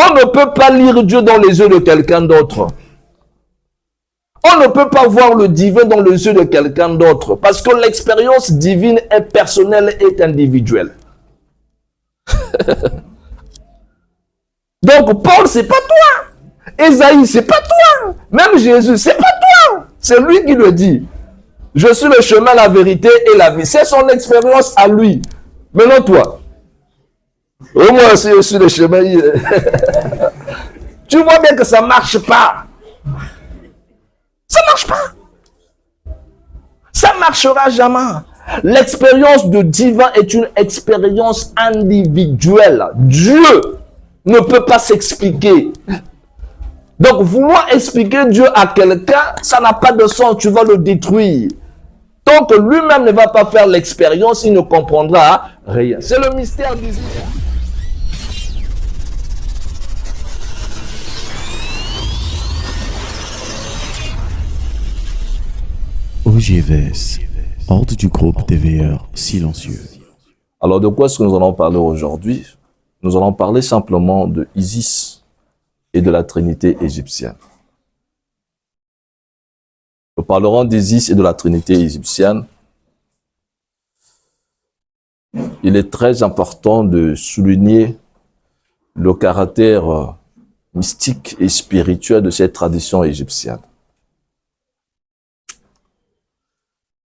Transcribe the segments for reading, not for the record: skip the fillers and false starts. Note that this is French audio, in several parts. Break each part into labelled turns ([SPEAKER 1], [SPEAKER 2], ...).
[SPEAKER 1] On ne peut pas lire Dieu dans les yeux de quelqu'un d'autre. On ne peut pas voir le divin dans les yeux de quelqu'un d'autre. Parce que l'expérience divine est personnelle, est individuelle. Donc Paul, c'est pas toi. Ésaïe, c'est pas toi. Même Jésus, c'est pas toi. C'est lui qui le dit. Je suis le chemin, la vérité et la vie. C'est son expérience à lui. Maintenant toi. Oh, moi aussi, je suis le chemin. Tu vois bien que ça marche pas. Ça marche pas. Ça marchera jamais. L'expérience de divin est une expérience individuelle. Dieu ne peut pas s'expliquer. Donc, vouloir expliquer Dieu à quelqu'un, ça n'a pas de sens. Tu vas le détruire. Tant que lui-même ne va pas faire l'expérience, il ne comprendra rien. C'est le mystère d'Isis.
[SPEAKER 2] OGVS, ordre du groupe des veilleurs silencieux.
[SPEAKER 1] Alors, de quoi est-ce que nous allons parler aujourd'hui? Nous allons parler simplement de Isis et de la Trinité égyptienne. Nous parlerons d'Isis et de la Trinité égyptienne. Il est très important de souligner le caractère mystique et spirituel de cette tradition égyptienne.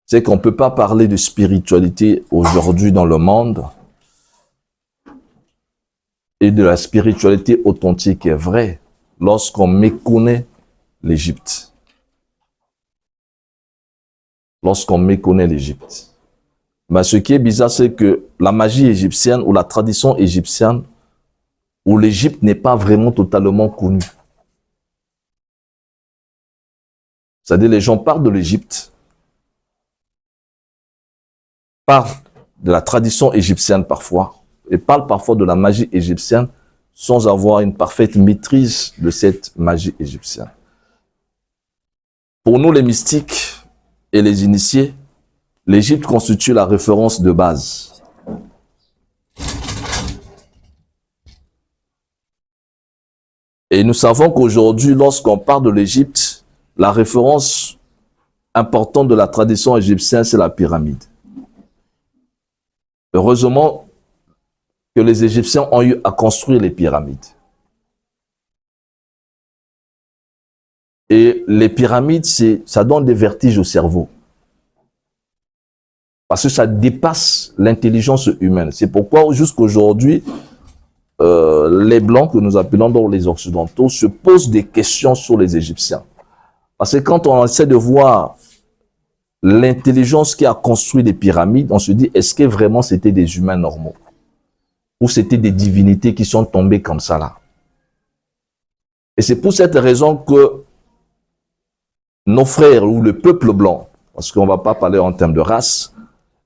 [SPEAKER 1] C'est qu'on ne peut pas parler de spiritualité aujourd'hui dans le monde et de la spiritualité authentique et vraie lorsqu'on méconnaît l'Égypte. Lorsqu'on méconnaît l'Égypte. Mais ce qui est bizarre, c'est que la magie égyptienne ou la tradition égyptienne, où l'Égypte n'est pas vraiment totalement connue. C'est-à-dire les gens parlent de l'Égypte, parlent de la tradition égyptienne parfois, et parlent parfois de la magie égyptienne sans avoir une parfaite maîtrise de cette magie égyptienne. Pour nous les mystiques et les initiés, l'Égypte constitue la référence de base. Et nous savons qu'aujourd'hui, lorsqu'on parle de l'Égypte, la référence importante de la tradition égyptienne, c'est la pyramide. Heureusement que les Égyptiens ont eu à construire les pyramides. Et les pyramides, ça donne des vertiges au cerveau. Parce que ça dépasse l'intelligence humaine. C'est pourquoi jusqu'aujourd'hui, les Blancs, que nous appelons donc les Occidentaux, se posent des questions sur les Égyptiens. Parce que quand on essaie de voir l'intelligence qui a construit les pyramides, on se dit, est-ce que vraiment c'était des humains normaux? Ou c'était des divinités qui sont tombées comme ça là? Et c'est pour cette raison que nos frères ou le peuple blanc, parce qu'on ne va pas parler en termes de race,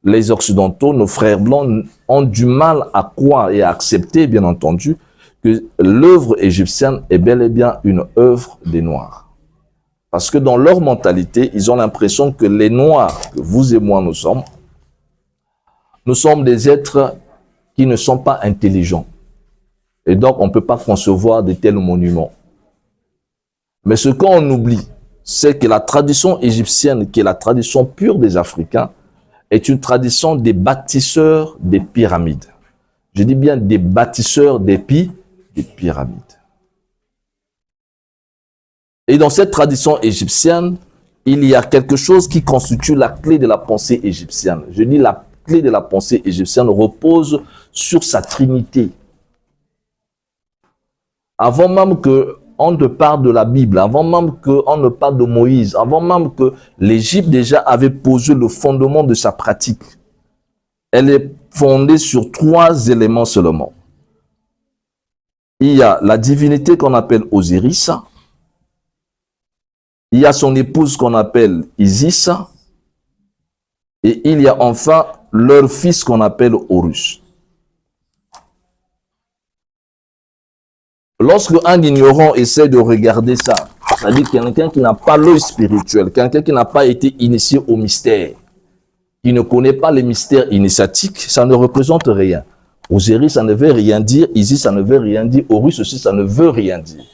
[SPEAKER 1] les Occidentaux, nos frères blancs, ont du mal à croire et à accepter, bien entendu, que l'œuvre égyptienne est bel et bien une œuvre des Noirs. Parce que dans leur mentalité, ils ont l'impression que les Noirs, que vous et moi nous sommes des êtres qui ne sont pas intelligents. Et donc, on ne peut pas concevoir de tels monuments. Mais ce qu'on oublie, c'est que la tradition égyptienne, qui est la tradition pure des Africains, est une tradition des bâtisseurs des pyramides. Je dis bien des bâtisseurs des pyramides. Et dans cette tradition égyptienne, il y a quelque chose qui constitue la clé de la pensée égyptienne. Je dis la clé de la pensée égyptienne repose sur sa trinité. Avant même qu'on ne parle de la Bible, avant même qu'on ne parle de Moïse, avant même que l'Égypte déjà avait posé le fondement de sa pratique. Elle est fondée sur 3 éléments seulement. Il y a la divinité qu'on appelle Osiris, il y a son épouse qu'on appelle Isis, et il y a enfin leur fils qu'on appelle Horus. Lorsque un ignorant essaie de regarder ça, c'est-à-dire quelqu'un qui n'a pas l'œil spirituel, quelqu'un qui n'a pas été initié au mystère, qui ne connaît pas les mystères initiatiques, ça ne représente rien. Osiris, ça ne veut rien dire. Isis, ça ne veut rien dire. Horus aussi, ça ne veut rien dire.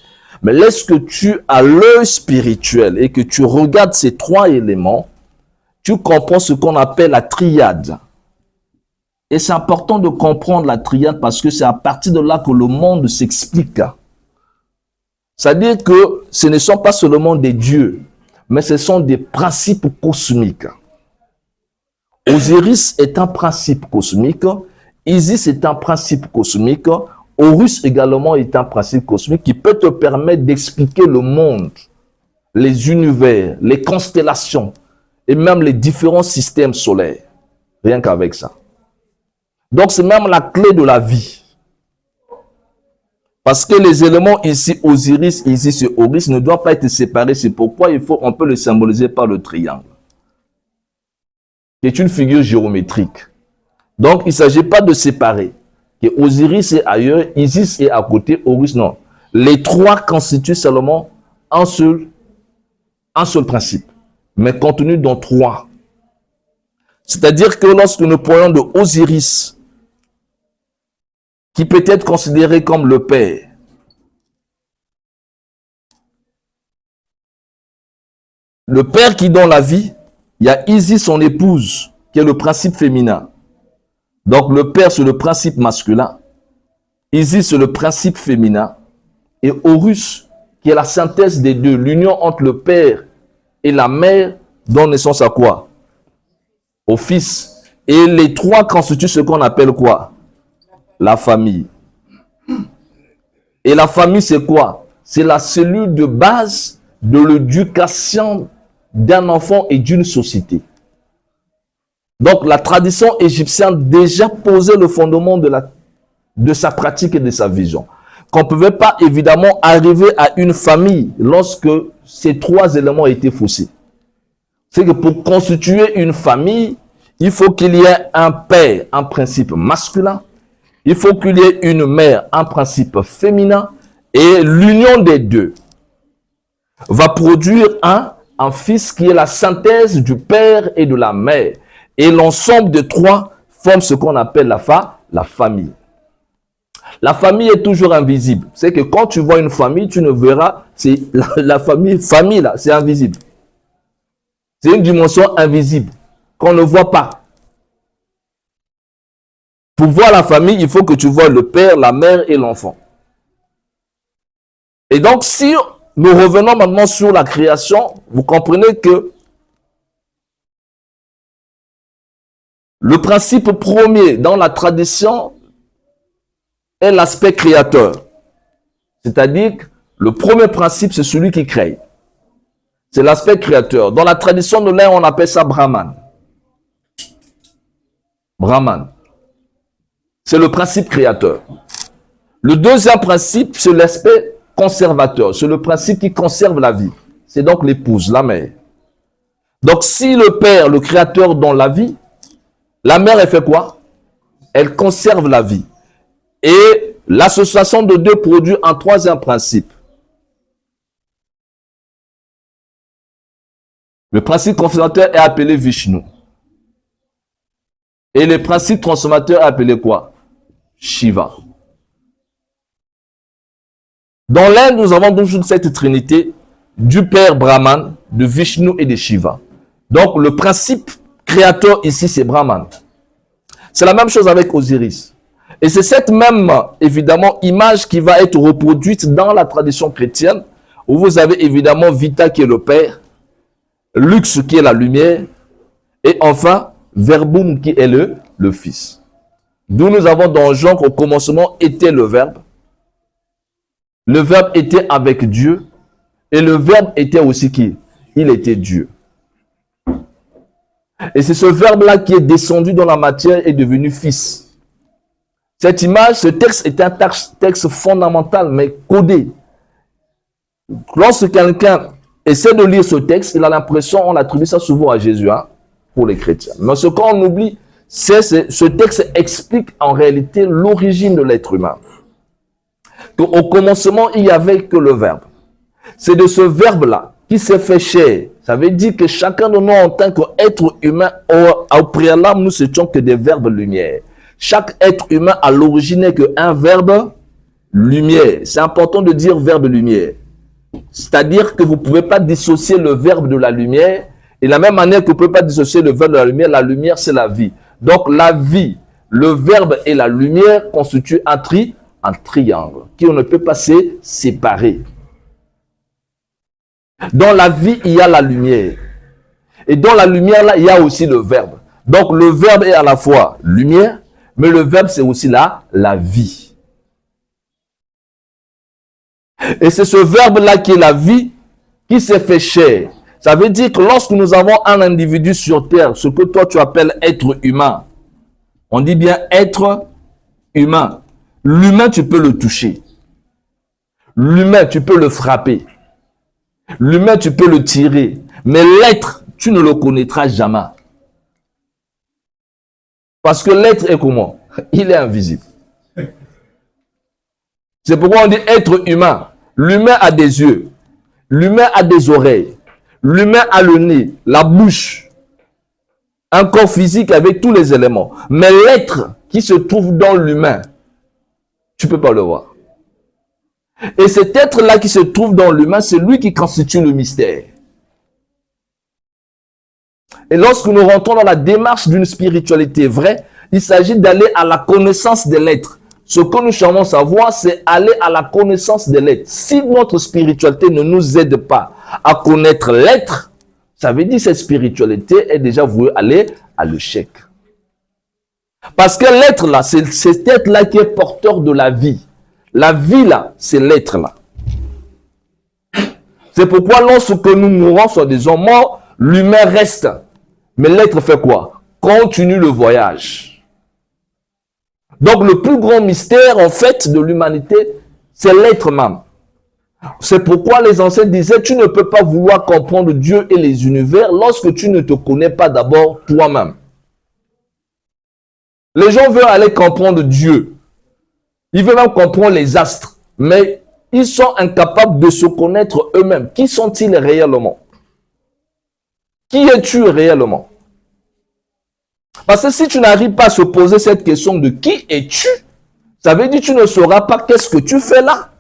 [SPEAKER 1] Mais lorsque tu as l'œil spirituel et que tu regardes ces trois éléments, tu comprends ce qu'on appelle la triade. Et c'est important de comprendre la triade parce que c'est à partir de là que le monde s'explique. C'est-à-dire que ce ne sont pas seulement des dieux, mais ce sont des principes cosmiques. Osiris est un principe cosmique, Isis est un principe cosmique, Horus également est un principe cosmique qui peut te permettre d'expliquer le monde, les univers, les constellations et même les différents systèmes solaires. Rien qu'avec ça. Donc c'est même la clé de la vie. Parce que les éléments ici, Osiris, Isis et Horus, ne doivent pas être séparés. C'est pourquoi on peut le symboliser par le triangle, qui est une figure géométrique. Donc, il ne s'agit pas de séparer. Que Osiris est ailleurs, Isis est à côté, Horus non. Les trois constituent seulement un seul principe, mais contenu dans trois. C'est-à-dire que lorsque nous parlons de Osiris, qui peut être considéré comme le père, le père qui donne la vie, il y a Isis, son épouse, qui est le principe féminin. Donc le père, c'est le principe masculin. Isis, c'est le principe féminin. Et Horus, qui est la synthèse des deux, l'union entre le père et la mère, donne naissance à quoi? Au fils. Et les trois constituent ce qu'on appelle quoi? La famille. Et la famille, c'est quoi? C'est la cellule de base de l'éducation d'un enfant et d'une société. Donc, la tradition égyptienne déjà posait le fondement de sa pratique et de sa vision. Qu'on ne pouvait pas évidemment arriver à une famille lorsque ces trois éléments étaient faussés. C'est que pour constituer une famille, il faut qu'il y ait un père, un principe masculin. Il faut qu'il y ait une mère, un principe féminin. Et l'union des deux va produire un fils qui est la synthèse du père et de la mère. Et l'ensemble de trois forme ce qu'on appelle la famille. La famille est toujours invisible. C'est que quand tu vois une famille, tu ne verras, c'est la famille là, c'est invisible. C'est une dimension invisible qu'on ne voit pas. Pour voir la famille, il faut que tu vois le père, la mère et l'enfant. Et donc, si nous revenons maintenant sur la création, vous comprenez que le principe premier dans la tradition est l'aspect créateur. C'est-à-dire que le premier principe, c'est celui qui crée. C'est l'aspect créateur. Dans la tradition de l'Inde, on appelle ça Brahman. Brahman. C'est le principe créateur. Le deuxième principe, c'est l'aspect conservateur. C'est le principe qui conserve la vie. C'est donc l'épouse, la mère. Donc si le père, le créateur, donne la vie, la mère, elle fait quoi? Elle conserve la vie. Et l'association de deux produit un troisième principe. Le principe conservateur est appelé Vishnu. Et le principe transformateur est appelé quoi? Shiva. Dans l'Inde, nous avons donc cette trinité du Père Brahman, de Vishnu et de Shiva. Donc, le principe créateur ici, c'est Brahman. C'est la même chose avec Osiris. Et c'est cette même, évidemment, image qui va être reproduite dans la tradition chrétienne, où vous avez évidemment Vita qui est le Père, Lux qui est la lumière, et enfin, Verbum qui est le Fils. D'où nous avons dans Jean qu'au commencement était le Verbe. Le Verbe était avec Dieu, et le Verbe était aussi qui? Il était Dieu. Et c'est ce Verbe-là qui est descendu dans la matière et devenu Fils. Cette image, ce texte est un texte fondamental, mais codé. Lorsque quelqu'un essaie de lire ce texte, il a l'impression, on attribue ça souvent à Jésus, hein, pour les chrétiens. Mais ce qu'on oublie, c'est ce texte explique en réalité l'origine de l'être humain. Au commencement, il n'y avait que le Verbe. C'est de ce Verbe-là qui s'est fait chair. Ça veut dire que chacun de nous, en tant qu'être humain, au préalable, nous étions que des verbes lumière. Chaque être humain à l'origine n'est qu'un verbe lumière. C'est important de dire verbe lumière. C'est-à-dire que vous ne pouvez pas dissocier le verbe de la lumière. Et de la même manière que vous ne pouvez pas dissocier le verbe de la lumière, c'est la vie. Donc la vie, le verbe et la lumière constituent un triangle qui on ne peut pas se séparer. Dans la vie, il y a la lumière. Et dans la lumière, là, il y a aussi le verbe. Donc le verbe est à la fois lumière, mais le verbe, c'est aussi la vie. Et c'est ce verbe-là qui est la vie, qui s'est fait chair. Ça veut dire que lorsque nous avons un individu sur terre, ce que toi tu appelles être humain, on dit bien être humain. L'humain, tu peux le toucher. L'humain, tu peux le frapper. L'humain, tu peux le tirer. Mais l'être, tu ne le connaîtras jamais. Parce que l'être est comment? Il est invisible. C'est pourquoi on dit être humain. L'humain a des yeux. L'humain a des oreilles. L'humain a le nez, la bouche. Un corps physique avec tous les éléments. Mais l'être qui se trouve dans l'humain, tu ne peux pas le voir. Et cet être-là qui se trouve dans l'humain, c'est lui qui constitue le mystère. Et lorsque nous rentrons dans la démarche d'une spiritualité vraie, il s'agit d'aller à la connaissance de l'être. Ce que nous cherchons à savoir, c'est aller à la connaissance de l'être. Si notre spiritualité ne nous aide pas à connaître l'être, ça veut dire que cette spiritualité est déjà vouée aller à l'échec. Parce que l'être là, c'est cet être là qui est porteur de la vie. La vie là, c'est l'être là. C'est pourquoi lorsque nous mourons, soit disant morts, l'humain reste. Mais l'être fait quoi? Continue le voyage. Donc le plus grand mystère en fait de l'humanité, c'est l'être même. C'est pourquoi les anciens disaient, tu ne peux pas vouloir comprendre Dieu et les univers lorsque tu ne te connais pas d'abord toi-même. Les gens veulent aller comprendre Dieu. Ils veulent même comprendre les astres. Mais ils sont incapables de se connaître eux-mêmes. Qui sont-ils réellement? Qui es-tu réellement? Parce que si tu n'arrives pas à se poser cette question de qui es-tu, ça veut dire que tu ne sauras pas qu'est-ce que tu fais là.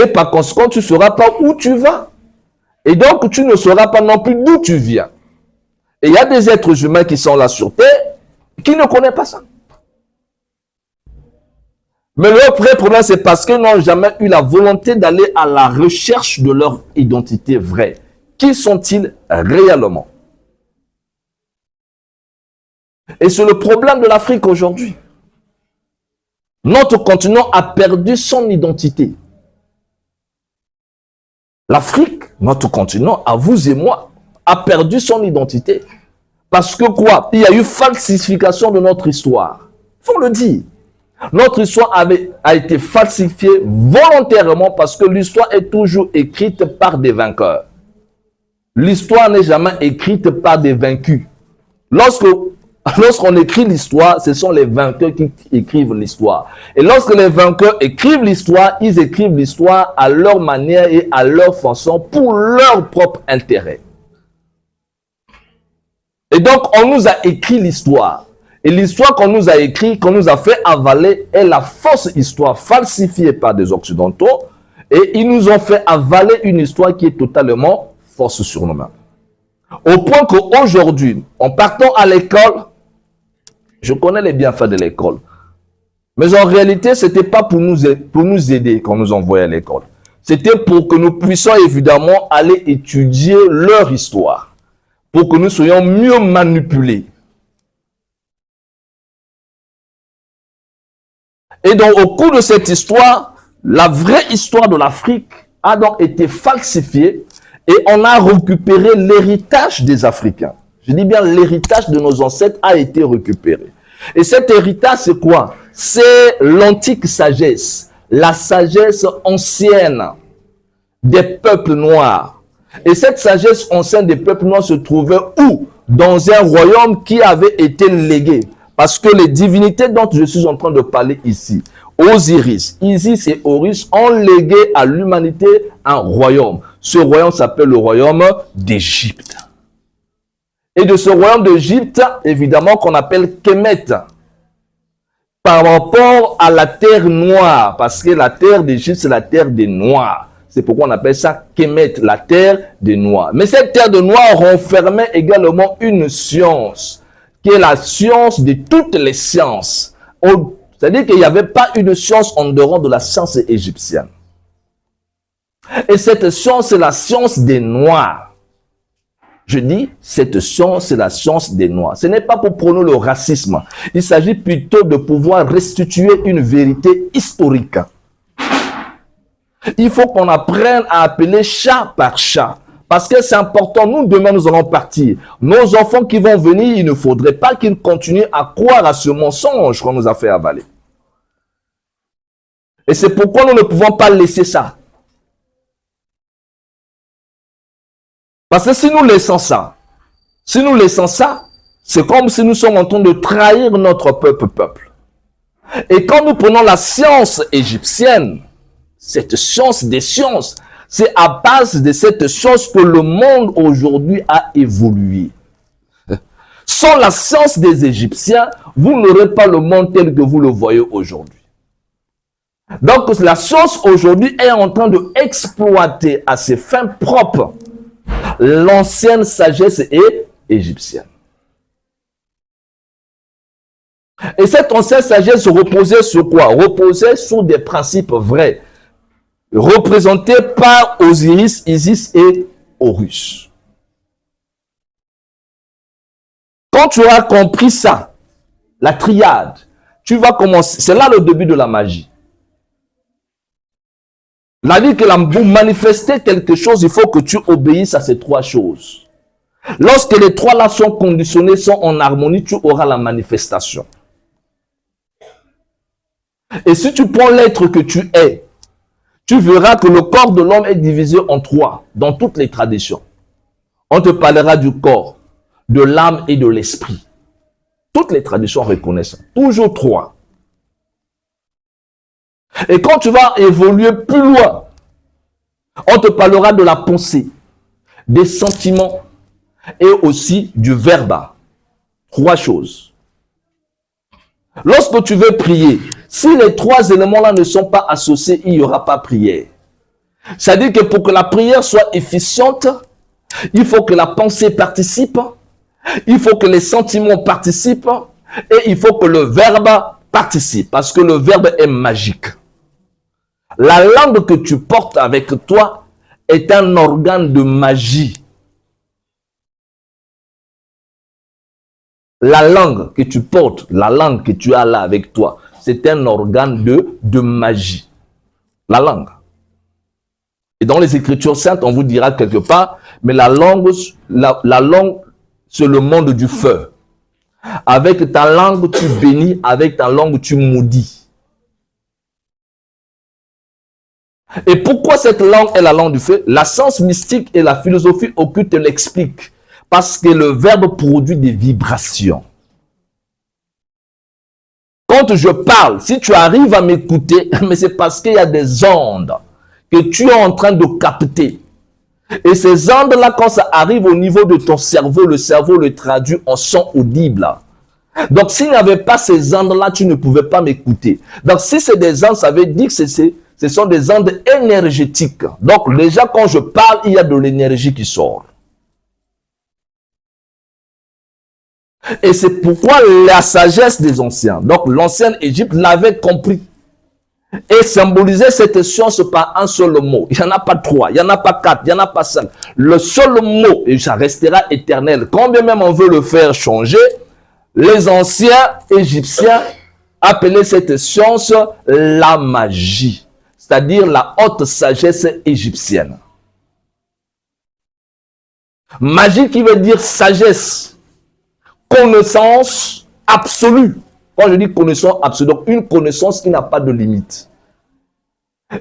[SPEAKER 1] Et par conséquent, tu ne sauras pas où tu vas. Et donc, tu ne sauras pas non plus d'où tu viens. Et il y a des êtres humains qui sont là sur Terre, qui ne connaissent pas ça. Mais le vrai problème, c'est parce qu'ils n'ont jamais eu la volonté d'aller à la recherche de leur identité vraie. Qui sont-ils réellement? Et c'est le problème de l'Afrique aujourd'hui. Notre continent a perdu son identité. L'Afrique, notre continent, à vous et moi, a perdu son identité. Parce que quoi? Il y a eu falsification de notre histoire. Il faut le dire. Notre histoire a été falsifiée volontairement parce que l'histoire est toujours écrite par des vainqueurs. L'histoire n'est jamais écrite par des vaincus. Lorsqu'on écrit l'histoire, ce sont les vainqueurs qui écrivent l'histoire. Et lorsque les vainqueurs écrivent l'histoire, ils écrivent l'histoire à leur manière et à leur façon pour leur propre intérêt. Et donc, on nous a écrit l'histoire. Et l'histoire qu'on nous a écrite, qu'on nous a fait avaler, est la fausse histoire falsifiée par des Occidentaux. Et ils nous ont fait avaler une histoire qui est totalement fausse sur nous-mêmes. Au point qu'aujourd'hui, en partant à l'école, je connais les bienfaits de l'école. Mais en réalité, ce n'était pas pour nous aider qu'on nous envoyait à l'école. C'était pour que nous puissions évidemment aller étudier leur histoire. Pour que nous soyons mieux manipulés. Et donc, au cours de cette histoire, la vraie histoire de l'Afrique a donc été falsifiée et on a récupéré l'héritage des Africains. Je dis bien l'héritage de nos ancêtres a été récupéré. Et cet héritage, c'est quoi? C'est l'antique sagesse, la sagesse ancienne des peuples noirs. Et cette sagesse ancienne des peuples noirs se trouvait où? Dans un royaume qui avait été légué. Parce que les divinités dont je suis en train de parler ici, Osiris, Isis et Horus ont légué à l'humanité un royaume. Ce royaume s'appelle le royaume d'Égypte. Et de ce royaume d'Égypte, évidemment, qu'on appelle Kemet. par rapport à la terre noire, parce que la terre d'Égypte, c'est la terre des Noirs. C'est pourquoi on appelle ça Kemet, la terre des Noirs. Mais cette terre des Noirs renfermait également une science, qui est la science de toutes les sciences. C'est-à-dire qu'il n'y avait pas une science en dehors de la science égyptienne. Et cette science, c'est la science des Noirs. Je dis, cette science, c'est la science des Noirs. Ce n'est pas pour prôner le racisme. Il s'agit plutôt de pouvoir restituer une vérité historique. Il faut qu'on apprenne à appeler chat par chat. Parce que c'est important. Nous, demain, nous allons partir. Nos enfants qui vont venir, il ne faudrait pas qu'ils continuent à croire à ce mensonge qu'on nous a fait avaler. Et c'est pourquoi nous ne pouvons pas laisser ça. Parce que si nous laissons ça, c'est comme si nous sommes en train de trahir notre peuple. Et quand nous prenons la science égyptienne, cette science des sciences, c'est à base de cette science que le monde aujourd'hui a évolué. Sans la science des Égyptiens, vous n'aurez pas le monde tel que vous le voyez aujourd'hui. Donc la science aujourd'hui est en train d'exploiter à ses fins propres l'ancienne sagesse égyptienne. Et cette ancienne sagesse reposait sur quoi? Reposait sur des principes vrais, représentés par Osiris, Isis et Horus. Quand tu auras compris ça, la triade, tu vas commencer, c'est là le début de la magie. La vie que pour manifester quelque chose, il faut que tu obéisses à ces trois choses. Lorsque les trois là sont conditionnés, sont en harmonie, tu auras la manifestation. Et si tu prends l'être que tu es, tu verras que le corps de l'homme est divisé en trois, dans toutes les traditions. On te parlera du corps, de l'âme et de l'esprit. Toutes les traditions reconnaissent ça. Toujours trois. Et quand tu vas évoluer plus loin, on te parlera de la pensée, des sentiments et aussi du verbe. Trois choses. Lorsque tu veux prier, si les trois éléments-là ne sont pas associés, il n'y aura pas prière. C'est-à-dire que pour que la prière soit efficiente, il faut que la pensée participe, il faut que les sentiments participent et il faut que le verbe participe parce que le verbe est magique. La langue que tu portes avec toi est un organe de magie. La langue que tu portes, la langue que tu as là avec toi, c'est un organe de magie. La langue. Et dans les Écritures saintes, on vous dira quelque part, mais la langue, c'est le monde du feu. Avec ta langue, tu bénis, avec ta langue, tu maudis. Et pourquoi cette langue est la langue du feu? La science mystique et la philosophie occulte l'expliquent. Parce que le verbe produit des vibrations. Quand je parle, si tu arrives à m'écouter, mais c'est parce qu'il y a des ondes que tu es en train de capter. Et ces ondes-là, quand ça arrive au niveau de ton cerveau, le cerveau le traduit en son audible. Donc, s'il n'y avait pas ces ondes-là, tu ne pouvais pas m'écouter. Donc, si c'est des ondes, ça veut dire que ce sont des ondes énergétiques. Donc, déjà, quand je parle, il y a de l'énergie qui sort. Et c'est pourquoi la sagesse des anciens, donc l'ancienne Égypte l'avait compris. Et symbolisait cette science par un seul mot. Il n'y en a pas trois, il n'y en a pas quatre, il n'y en a pas cinq. Le seul mot, et ça restera éternel. Quand bien même on veut le faire changer, les anciens Égyptiens appelaient cette science la magie. C'est-à-dire la haute sagesse égyptienne. Magie qui veut dire sagesse. Connaissance absolue. Quand je dis connaissance absolue, donc une connaissance qui n'a pas de limite.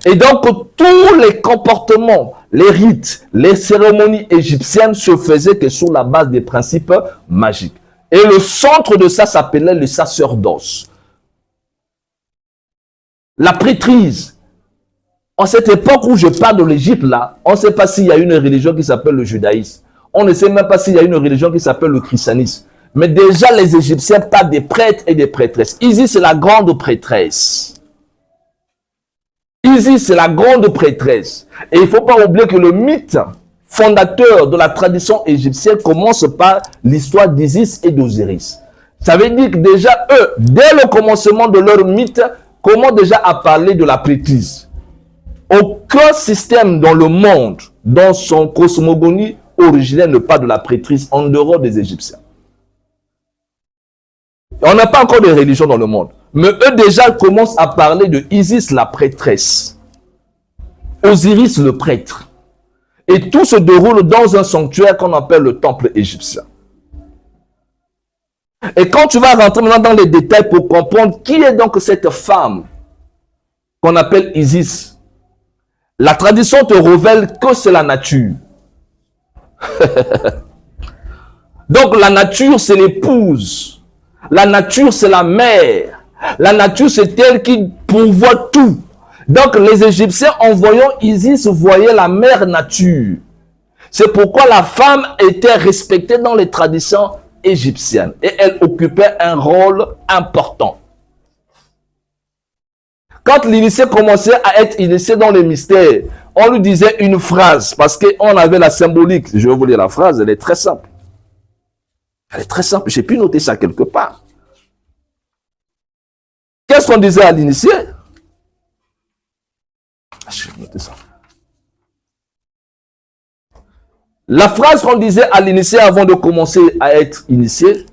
[SPEAKER 1] Et donc, tous les comportements, les rites, les cérémonies égyptiennes se faisaient que sur la base des principes magiques. Et le centre de ça s'appelait le sacerdoce. La prêtrise. En cette époque où je parle de l'Égypte, là, on ne sait pas s'il y a une religion qui s'appelle le judaïsme. On ne sait même pas s'il y a une religion qui s'appelle le christianisme. Mais déjà, les Égyptiens, pas des prêtres et des prêtresses. Isis, c'est la grande prêtresse. Isis, c'est la grande prêtresse. Et il ne faut pas oublier que le mythe fondateur de la tradition égyptienne commence par l'histoire d'Isis et d'Osiris. Ça veut dire que déjà, eux, dès le commencement de leur mythe, commencent déjà à parler de la prêtrise. Aucun système dans le monde, dans son cosmogonie originaire, ne parle de la prêtrise en dehors des Égyptiens. On n'a pas encore de religion dans le monde. Mais eux déjà commencent à parler de Isis, la prêtresse. Osiris, le prêtre. Et tout se déroule dans un sanctuaire qu'on appelle le temple égyptien. Et quand tu vas rentrer maintenant dans les détails pour comprendre qui est donc cette femme qu'on appelle Isis, la tradition te révèle que c'est la nature. Donc la nature, c'est l'épouse. La nature, c'est la mère. La nature, c'est elle qui pourvoit tout. Donc les Égyptiens, en voyant Isis, voyaient la mère nature. C'est pourquoi la femme était respectée dans les traditions égyptiennes. Et elle occupait un rôle important. Quand l'initié commençait à être initié dans les mystères, on lui disait une phrase, parce qu'on avait la symbolique. Je vais vous lire la phrase, elle est très simple. Elle est très simple, j'ai pu noter ça quelque part. Qu'est-ce qu'on disait à l'initié? Je vais noter ça. La phrase qu'on disait à l'initié avant de commencer à être initié,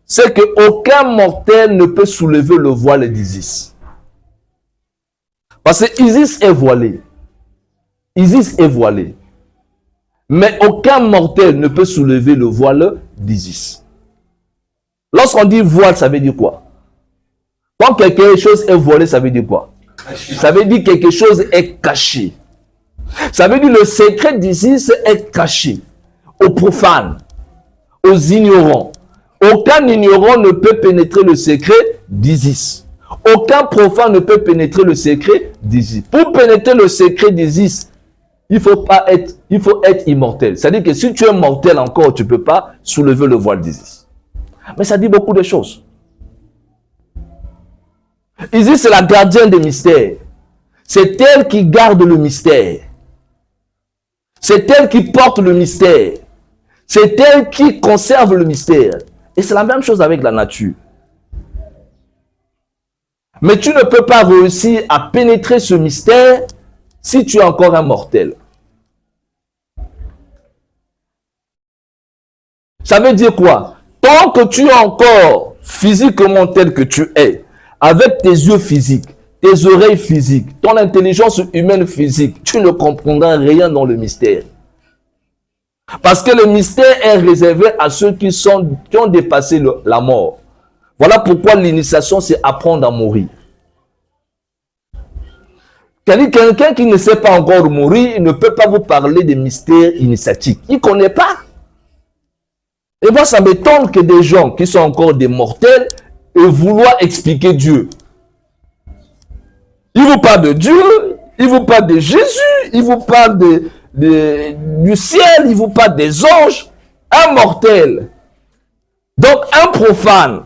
[SPEAKER 1] c'est qu'aucun mortel ne peut soulever le voile d'Isis. Parce que Isis est voilée. Isis est voilée. Mais aucun mortel ne peut soulever le voile d'Isis. Lorsqu'on dit voile, ça veut dire quoi? Quand quelque chose est voilé, ça veut dire quoi? Ça veut dire quelque chose est caché. Ça veut dire le secret d'Isis est caché aux profanes, aux ignorants. Aucun ignorant ne peut pénétrer le secret d'Isis. Aucun profane ne peut pénétrer le secret d'Isis. Pour pénétrer le secret d'Isis, il faut être immortel. C'est-à-dire que si tu es mortel encore, tu ne peux pas soulever le voile d'Isis. Mais ça dit beaucoup de choses. Isis, c'est la gardienne des mystères. C'est elle qui garde le mystère. C'est elle qui porte le mystère. C'est elle qui conserve le mystère. Et c'est la même chose avec la nature. Mais tu ne peux pas réussir à pénétrer ce mystère si tu es encore un mortel. Ça veut dire quoi? Tant que tu es encore physiquement tel que tu es, avec tes yeux physiques, tes oreilles physiques, ton intelligence humaine physique, tu ne comprendras rien dans le mystère. Parce que le mystère est réservé à ceux qui ont dépassé la mort. Voilà pourquoi l'initiation, c'est apprendre à mourir. Quelqu'un qui ne sait pas encore mourir, il ne peut pas vous parler des mystères initiatiques. Il ne connaît pas. Et moi, ça m'étonne que des gens qui sont encore des mortels et vouloir expliquer Dieu. Il vous parle de Dieu, il vous parle de Jésus, il vous parle du ciel, il vous parle des anges. Un mortel. Donc, un profane.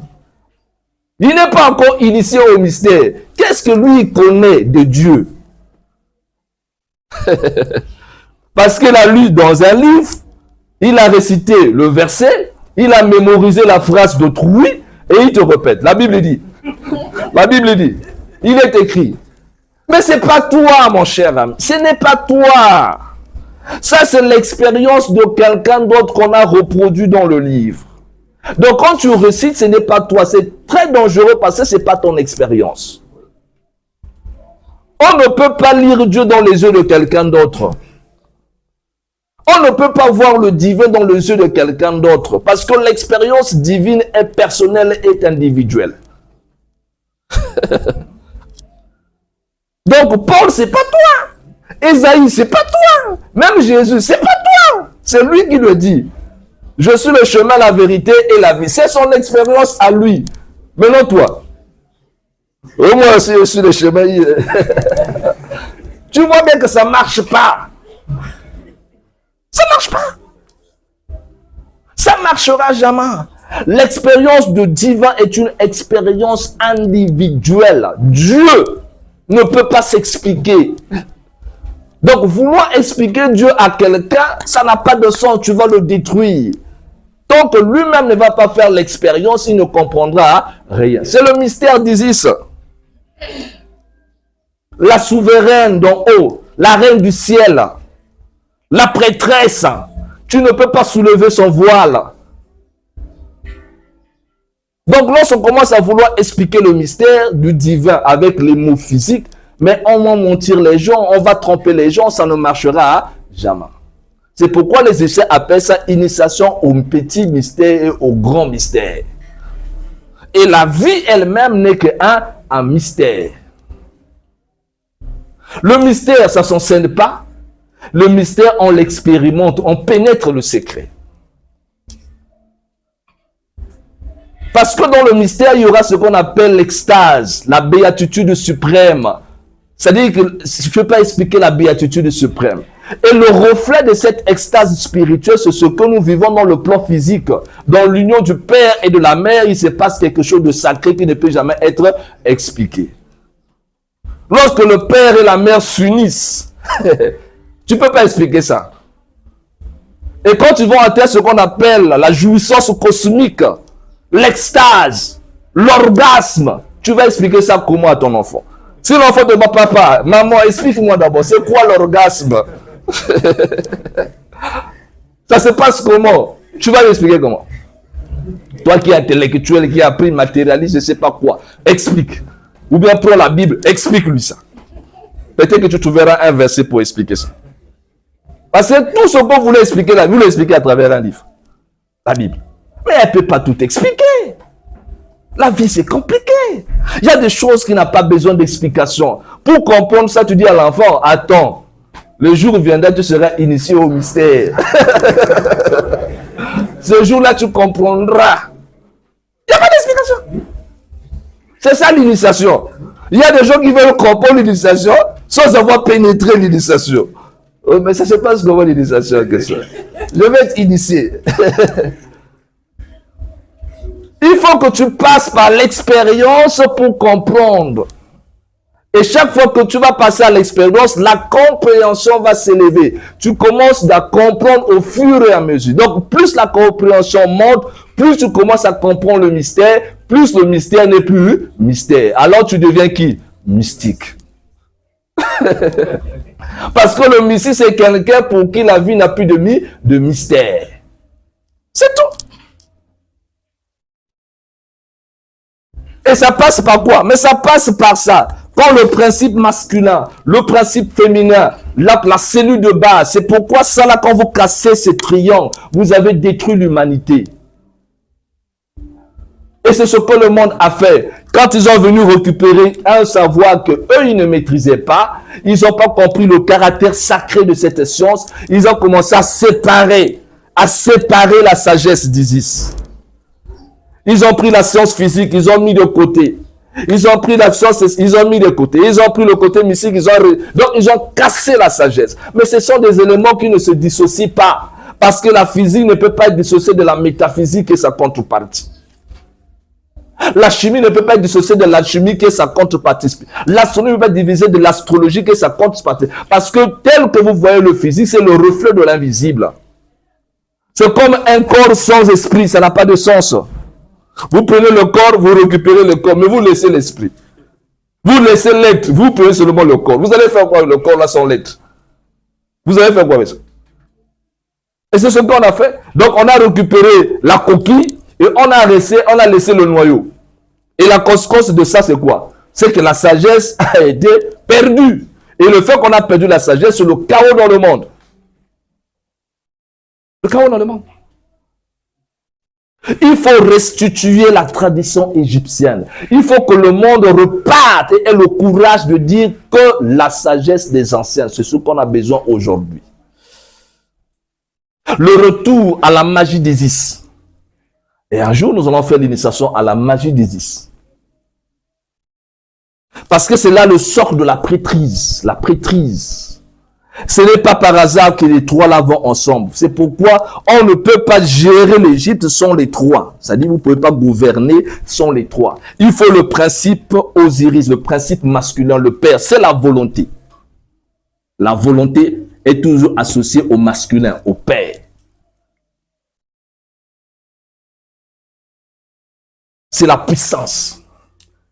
[SPEAKER 1] Il n'est pas encore initié au mystère. Qu'est-ce que lui connaît de Dieu? Parce qu'il a lu dans un livre, il a récité le verset, il a mémorisé la phrase d'autrui et il te répète. La Bible dit, il est écrit. Mais ce n'est pas toi, mon cher ami. Ce n'est pas toi. Ça, c'est l'expérience de quelqu'un d'autre qu'on a reproduit dans le livre. Donc, quand tu récites, ce n'est pas toi. C'est très dangereux parce que ce n'est pas ton expérience. On ne peut pas lire Dieu dans les yeux de quelqu'un d'autre. On ne peut pas voir le divin dans les yeux de quelqu'un d'autre. Parce que l'expérience divine est personnelle, est individuelle. Donc, Paul, c'est pas toi. Ésaïe, c'est pas toi. Même Jésus, c'est pas toi. C'est lui qui le dit. Je suis le chemin, la vérité et la vie. C'est son expérience à lui. Maintenant, toi. Et moi aussi, je suis le chemin. Tu vois bien que ça ne marche pas. Ça ne marche pas. Ça ne marchera jamais. L'expérience de divin est une expérience individuelle. Dieu ne peut pas s'expliquer. Donc, vouloir expliquer Dieu à quelqu'un, ça n'a pas de sens, tu vas le détruire. Tant que lui-même ne va pas faire l'expérience, il ne comprendra rien. C'est le mystère d'Isis. La souveraine d'en haut, la reine du ciel, la prêtresse, tu ne peux pas soulever son voile. Donc, lorsqu'on commence à vouloir expliquer le mystère du divin avec les mots physiques, mais on va mentir les gens, on va tromper les gens, ça ne marchera jamais. C'est pourquoi les Égyptiens appellent ça initiation au petit mystère et au grand mystère. Et la vie elle-même n'est qu'un mystère. Le mystère, ça ne s'enseigne pas. Le mystère, on l'expérimente, on pénètre le secret. Parce que dans le mystère, il y aura ce qu'on appelle l'extase, la béatitude suprême. C'est-à-dire que je ne peux pas expliquer la béatitude suprême. Et le reflet de cette extase spirituelle, c'est ce que nous vivons dans le plan physique. Dans l'union du Père et de la Mère, il se passe quelque chose de sacré qui ne peut jamais être expliqué. Lorsque le Père et la Mère s'unissent, tu ne peux pas expliquer ça. Et quand ils vont atteindre ce qu'on appelle la jouissance cosmique, l'extase, l'orgasme, tu vas expliquer ça comment à ton enfant? Si l'enfant demande, papa, maman, explique-moi d'abord, c'est quoi l'orgasme? Ça se passe comment? Tu vas lui expliquer comment? Toi qui es intellectuel, qui a appris matérialiste, je ne sais pas quoi, explique. Ou bien prends la Bible, explique-lui ça. Peut-être que tu trouveras un verset pour expliquer ça. Parce que tout ce qu'on voulait expliquer là, vous l'expliquez à travers un livre, la Bible. Mais elle ne peut pas tout expliquer. La vie, c'est compliqué. Il y a des choses qui n'ont pas besoin d'explication. Pour comprendre ça, tu dis à l'enfant, attends, le jour viendra, tu seras initié au mystère. Ce jour-là, tu comprendras. Il n'y a pas d'explication. C'est ça l'initiation. Il y a des gens qui veulent comprendre l'initiation sans avoir pénétré l'initiation. Oh, mais ça se passe comment l'initiation que ça? Je vais être initié. Il faut que tu passes par l'expérience pour comprendre. Et chaque fois que tu vas passer à l'expérience, la compréhension va s'élever. Tu commences à comprendre au fur et à mesure. Donc, plus la compréhension monte, plus tu commences à comprendre le mystère, plus le mystère n'est plus mystère. Alors, tu deviens qui? Mystique. Parce que le mystique, c'est quelqu'un pour qui la vie n'a plus de mystère. C'est tout. Et ça passe par quoi? Mais ça passe par ça. Quand le principe masculin, le principe féminin, la cellule de base, c'est pourquoi ça là, quand vous cassez ce triangle, vous avez détruit l'humanité. Et c'est ce que le monde a fait. Quand ils ont venu récupérer un savoir que eux ils ne maîtrisaient pas, ils n'ont pas compris le caractère sacré de cette science, ils ont commencé à séparer la sagesse d'Isis. Ils ont pris la science physique, ils ont mis de côté. Ils ont pris la science, ils ont mis de côté. Ils ont pris le côté mystique, donc ils ont cassé la sagesse. Mais ce sont des éléments qui ne se dissocient pas. Parce que la physique ne peut pas être dissociée de la métaphysique et sa contrepartie. La chimie ne peut pas être dissociée de la chimie qui est sa contrepartie. L'astronomie ne peut pas être divisée de l'astrologie qui est sa contrepartie. Parce que tel que vous voyez le physique, c'est le reflet de l'invisible. C'est comme un corps sans esprit, ça n'a pas de sens. Vous prenez le corps, vous récupérez le corps, mais vous laissez l'esprit. Vous laissez l'être, vous prenez seulement le corps. Vous allez faire quoi avec le corps là sans l'être? Vous allez faire quoi avec ça? Et c'est ce qu'on a fait. Donc on a récupéré la coquille et on a laissé le noyau. Et la conséquence de ça, c'est quoi? C'est que la sagesse a été perdue. Et le fait qu'on a perdu la sagesse, c'est le chaos dans le monde. Le chaos dans le monde. Il faut restituer la tradition égyptienne. Il faut que le monde reparte et ait le courage de dire que la sagesse des anciens, c'est ce qu'on a besoin aujourd'hui. Le retour à la magie d'Isis. Et un jour, nous allons faire l'initiation à la magie d'Isis. Parce que c'est là le socle de la prêtrise. La prêtrise. Ce n'est pas par hasard que les trois là vont ensemble. C'est pourquoi on ne peut pas gérer l'Égypte sans les trois. C'est-à-dire, vous ne pouvez pas gouverner sans les trois. Il faut le principe Osiris, le principe masculin, le père, c'est la volonté. La volonté est toujours associée au masculin, au père. C'est la puissance.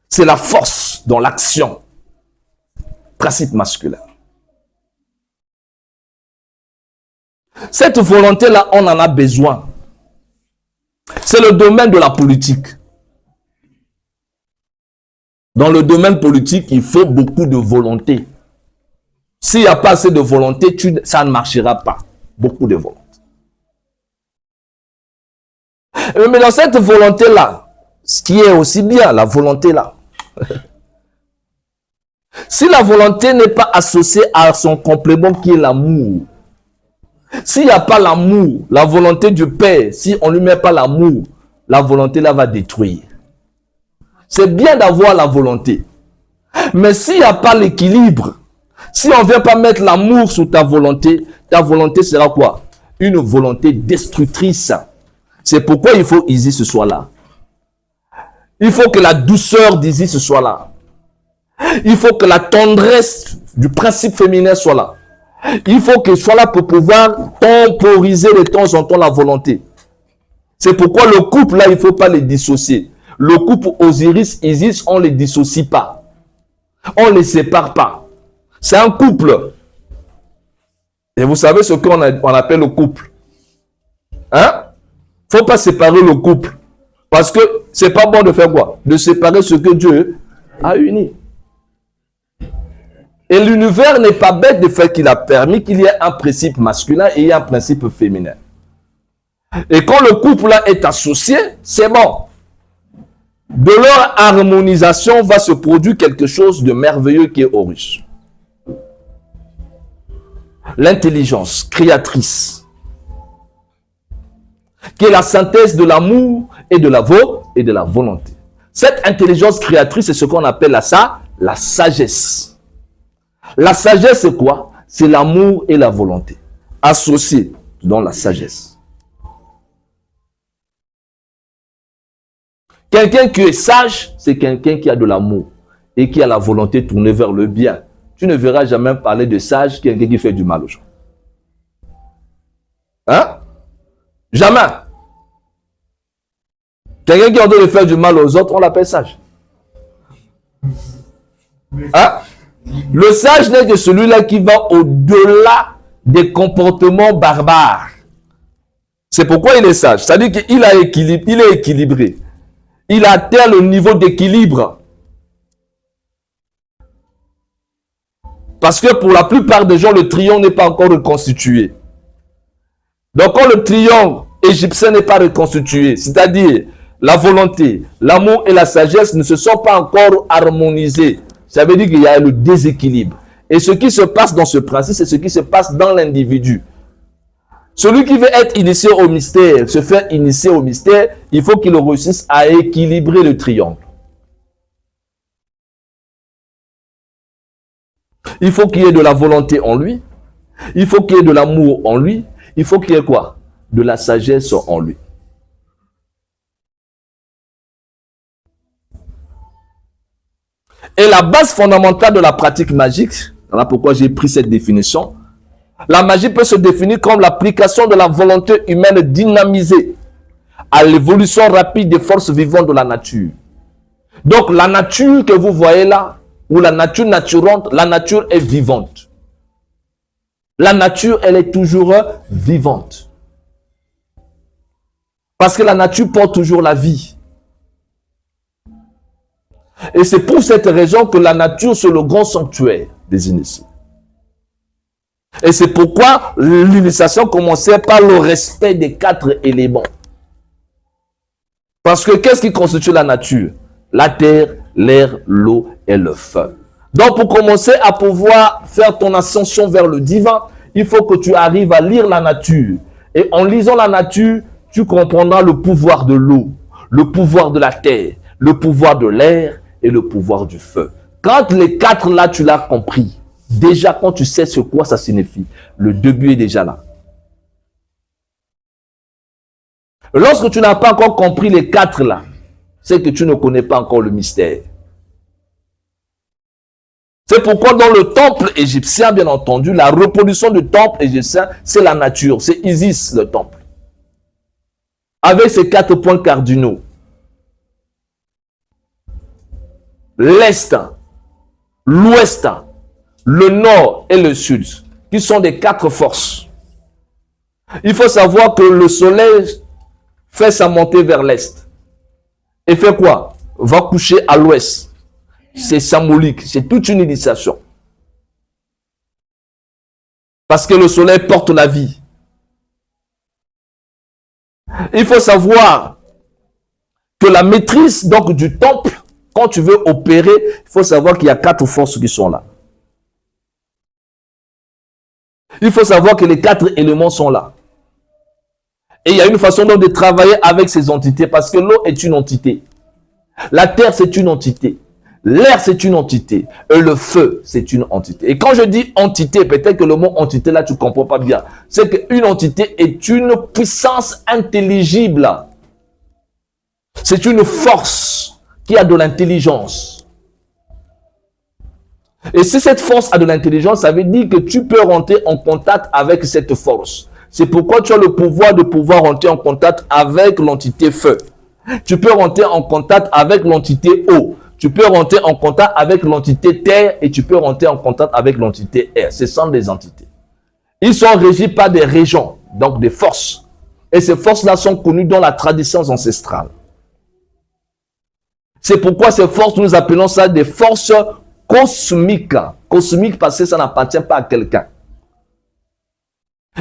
[SPEAKER 1] C'est la force dans l'action. Principe masculin. Cette volonté-là, on en a besoin. C'est le domaine de la politique. Dans le domaine politique, il faut beaucoup de volonté. S'il n'y a pas assez de volonté, ça ne marchera pas. Beaucoup de volonté. Mais dans cette volonté-là, ce qui est aussi bien, la volonté-là, si la volonté n'est pas associée à son complément qui est l'amour, s'il n'y a pas l'amour, la volonté du Père, si on ne lui met pas l'amour, la volonté là va détruire. C'est bien d'avoir la volonté. Mais s'il n'y a pas l'équilibre, si on ne vient pas mettre l'amour sur ta volonté sera quoi? Une volonté destructrice. C'est pourquoi il faut Isis soit là. Il faut que la douceur d'Isis soit là. Il faut que la tendresse du principe féminin soit là. Il faut qu'il soit là pour pouvoir temporiser de temps en temps la volonté. C'est pourquoi le couple, là, il ne faut pas les dissocier. Le couple Osiris, Isis, on ne les dissocie pas. On ne les sépare pas. C'est un couple. Et vous savez ce qu'on appelle le couple. Hein? Il ne faut pas séparer le couple. Parce que c'est pas bon de faire quoi? De séparer ce que Dieu a uni. Et l'univers n'est pas bête du fait qu'il a permis qu'il y ait un principe masculin et un principe féminin. Et quand le couple là est associé, c'est bon. De leur harmonisation va se produire quelque chose de merveilleux qui est Horus. L'intelligence créatrice, qui est la synthèse de l'amour et de la volonté. Cette intelligence créatrice, c'est ce qu'on appelle la sagesse. La sagesse, c'est quoi? C'est l'amour et la volonté, associés dans la sagesse. Quelqu'un qui est sage, c'est quelqu'un qui a de l'amour et qui a la volonté tournée vers le bien. Tu ne verras jamais parler de sage, quelqu'un qui fait du mal aux gens. Hein? Jamais. Quelqu'un qui ordonne de faire du mal aux autres, on l'appelle sage. Hein? Le sage n'est que celui-là qui va au-delà des comportements barbares. C'est pourquoi il est sage. C'est-à-dire qu'il est équilibré. Il a atteint le niveau d'équilibre. Parce que pour la plupart des gens, le triangle n'est pas encore reconstitué. Donc quand le triangle égyptien n'est pas reconstitué, c'est-à-dire la volonté, l'amour et la sagesse ne se sont pas encore harmonisés, ça veut dire qu'il y a le déséquilibre. Et ce qui se passe dans ce principe, c'est ce qui se passe dans l'individu. Celui qui veut être initié au mystère, se faire initier au mystère, il faut qu'il réussisse à équilibrer le triangle. Il faut qu'il y ait de la volonté en lui. Il faut qu'il y ait de l'amour en lui. Il faut qu'il y ait quoi? De la sagesse en lui. Et la base fondamentale de la pratique magique, voilà pourquoi j'ai pris cette définition, la magie peut se définir comme l'application de la volonté humaine dynamisée à l'évolution rapide des forces vivantes de la nature. Donc la nature que vous voyez là, ou la nature naturante, la nature est vivante. La nature, elle est toujours vivante. Parce que la nature porte toujours la vie. Et c'est pour cette raison que la nature, c'est le grand sanctuaire des initiés. Et c'est pourquoi l'initiation commençait par le respect des 4 éléments. Parce que qu'est-ce qui constitue la nature? La terre, l'air, l'eau et le feu. Donc pour commencer à pouvoir faire ton ascension vers le divin, il faut que tu arrives à lire la nature. Et en lisant la nature, tu comprendras le pouvoir de l'eau, le pouvoir de la terre, le pouvoir de l'air et le pouvoir du feu. Quand les 4 là, tu l'as compris, Déjà, quand tu sais ce quoi ça signifie, le début est déjà là. Lorsque tu n'as pas encore compris les 4 là, c'est que tu ne connais pas encore le mystère. C'est pourquoi dans le temple égyptien, bien entendu, la reproduction du temple égyptien, c'est la nature, c'est Isis, le temple. Avec ses 4 points cardinaux. L'Est, l'Ouest, le Nord et le Sud, qui sont des 4 forces. Il faut savoir que le soleil fait sa montée vers l'Est. Et fait quoi? Va coucher à l'Ouest. C'est symbolique, c'est toute une initiation. Parce que le soleil porte la vie. Il faut savoir que la maîtrise donc du temple, quand tu veux opérer, il faut savoir qu'il y a 4 forces qui sont là. Il faut savoir que les 4 éléments sont là. Et il y a une façon donc de travailler avec ces entités parce que l'eau est une entité. La terre, c'est une entité. L'air, c'est une entité. Et le feu, c'est une entité. Et quand je dis entité, peut-être que le mot entité, là, tu ne comprends pas bien. C'est qu'une entité est une puissance intelligible. C'est une force qui a de l'intelligence. Et si cette force a de l'intelligence, ça veut dire que tu peux rentrer en contact avec cette force. C'est pourquoi tu as le pouvoir de pouvoir rentrer en contact avec l'entité feu. Tu peux rentrer en contact avec l'entité eau. Tu peux rentrer en contact avec l'entité terre et tu peux rentrer en contact avec l'entité air. Ce sont des entités. Ils sont régis par des régions, donc des forces. Et ces forces-là sont connues dans la tradition ancestrale. C'est pourquoi ces forces, nous appelons ça des forces cosmiques. Cosmiques parce que ça n'appartient pas à quelqu'un.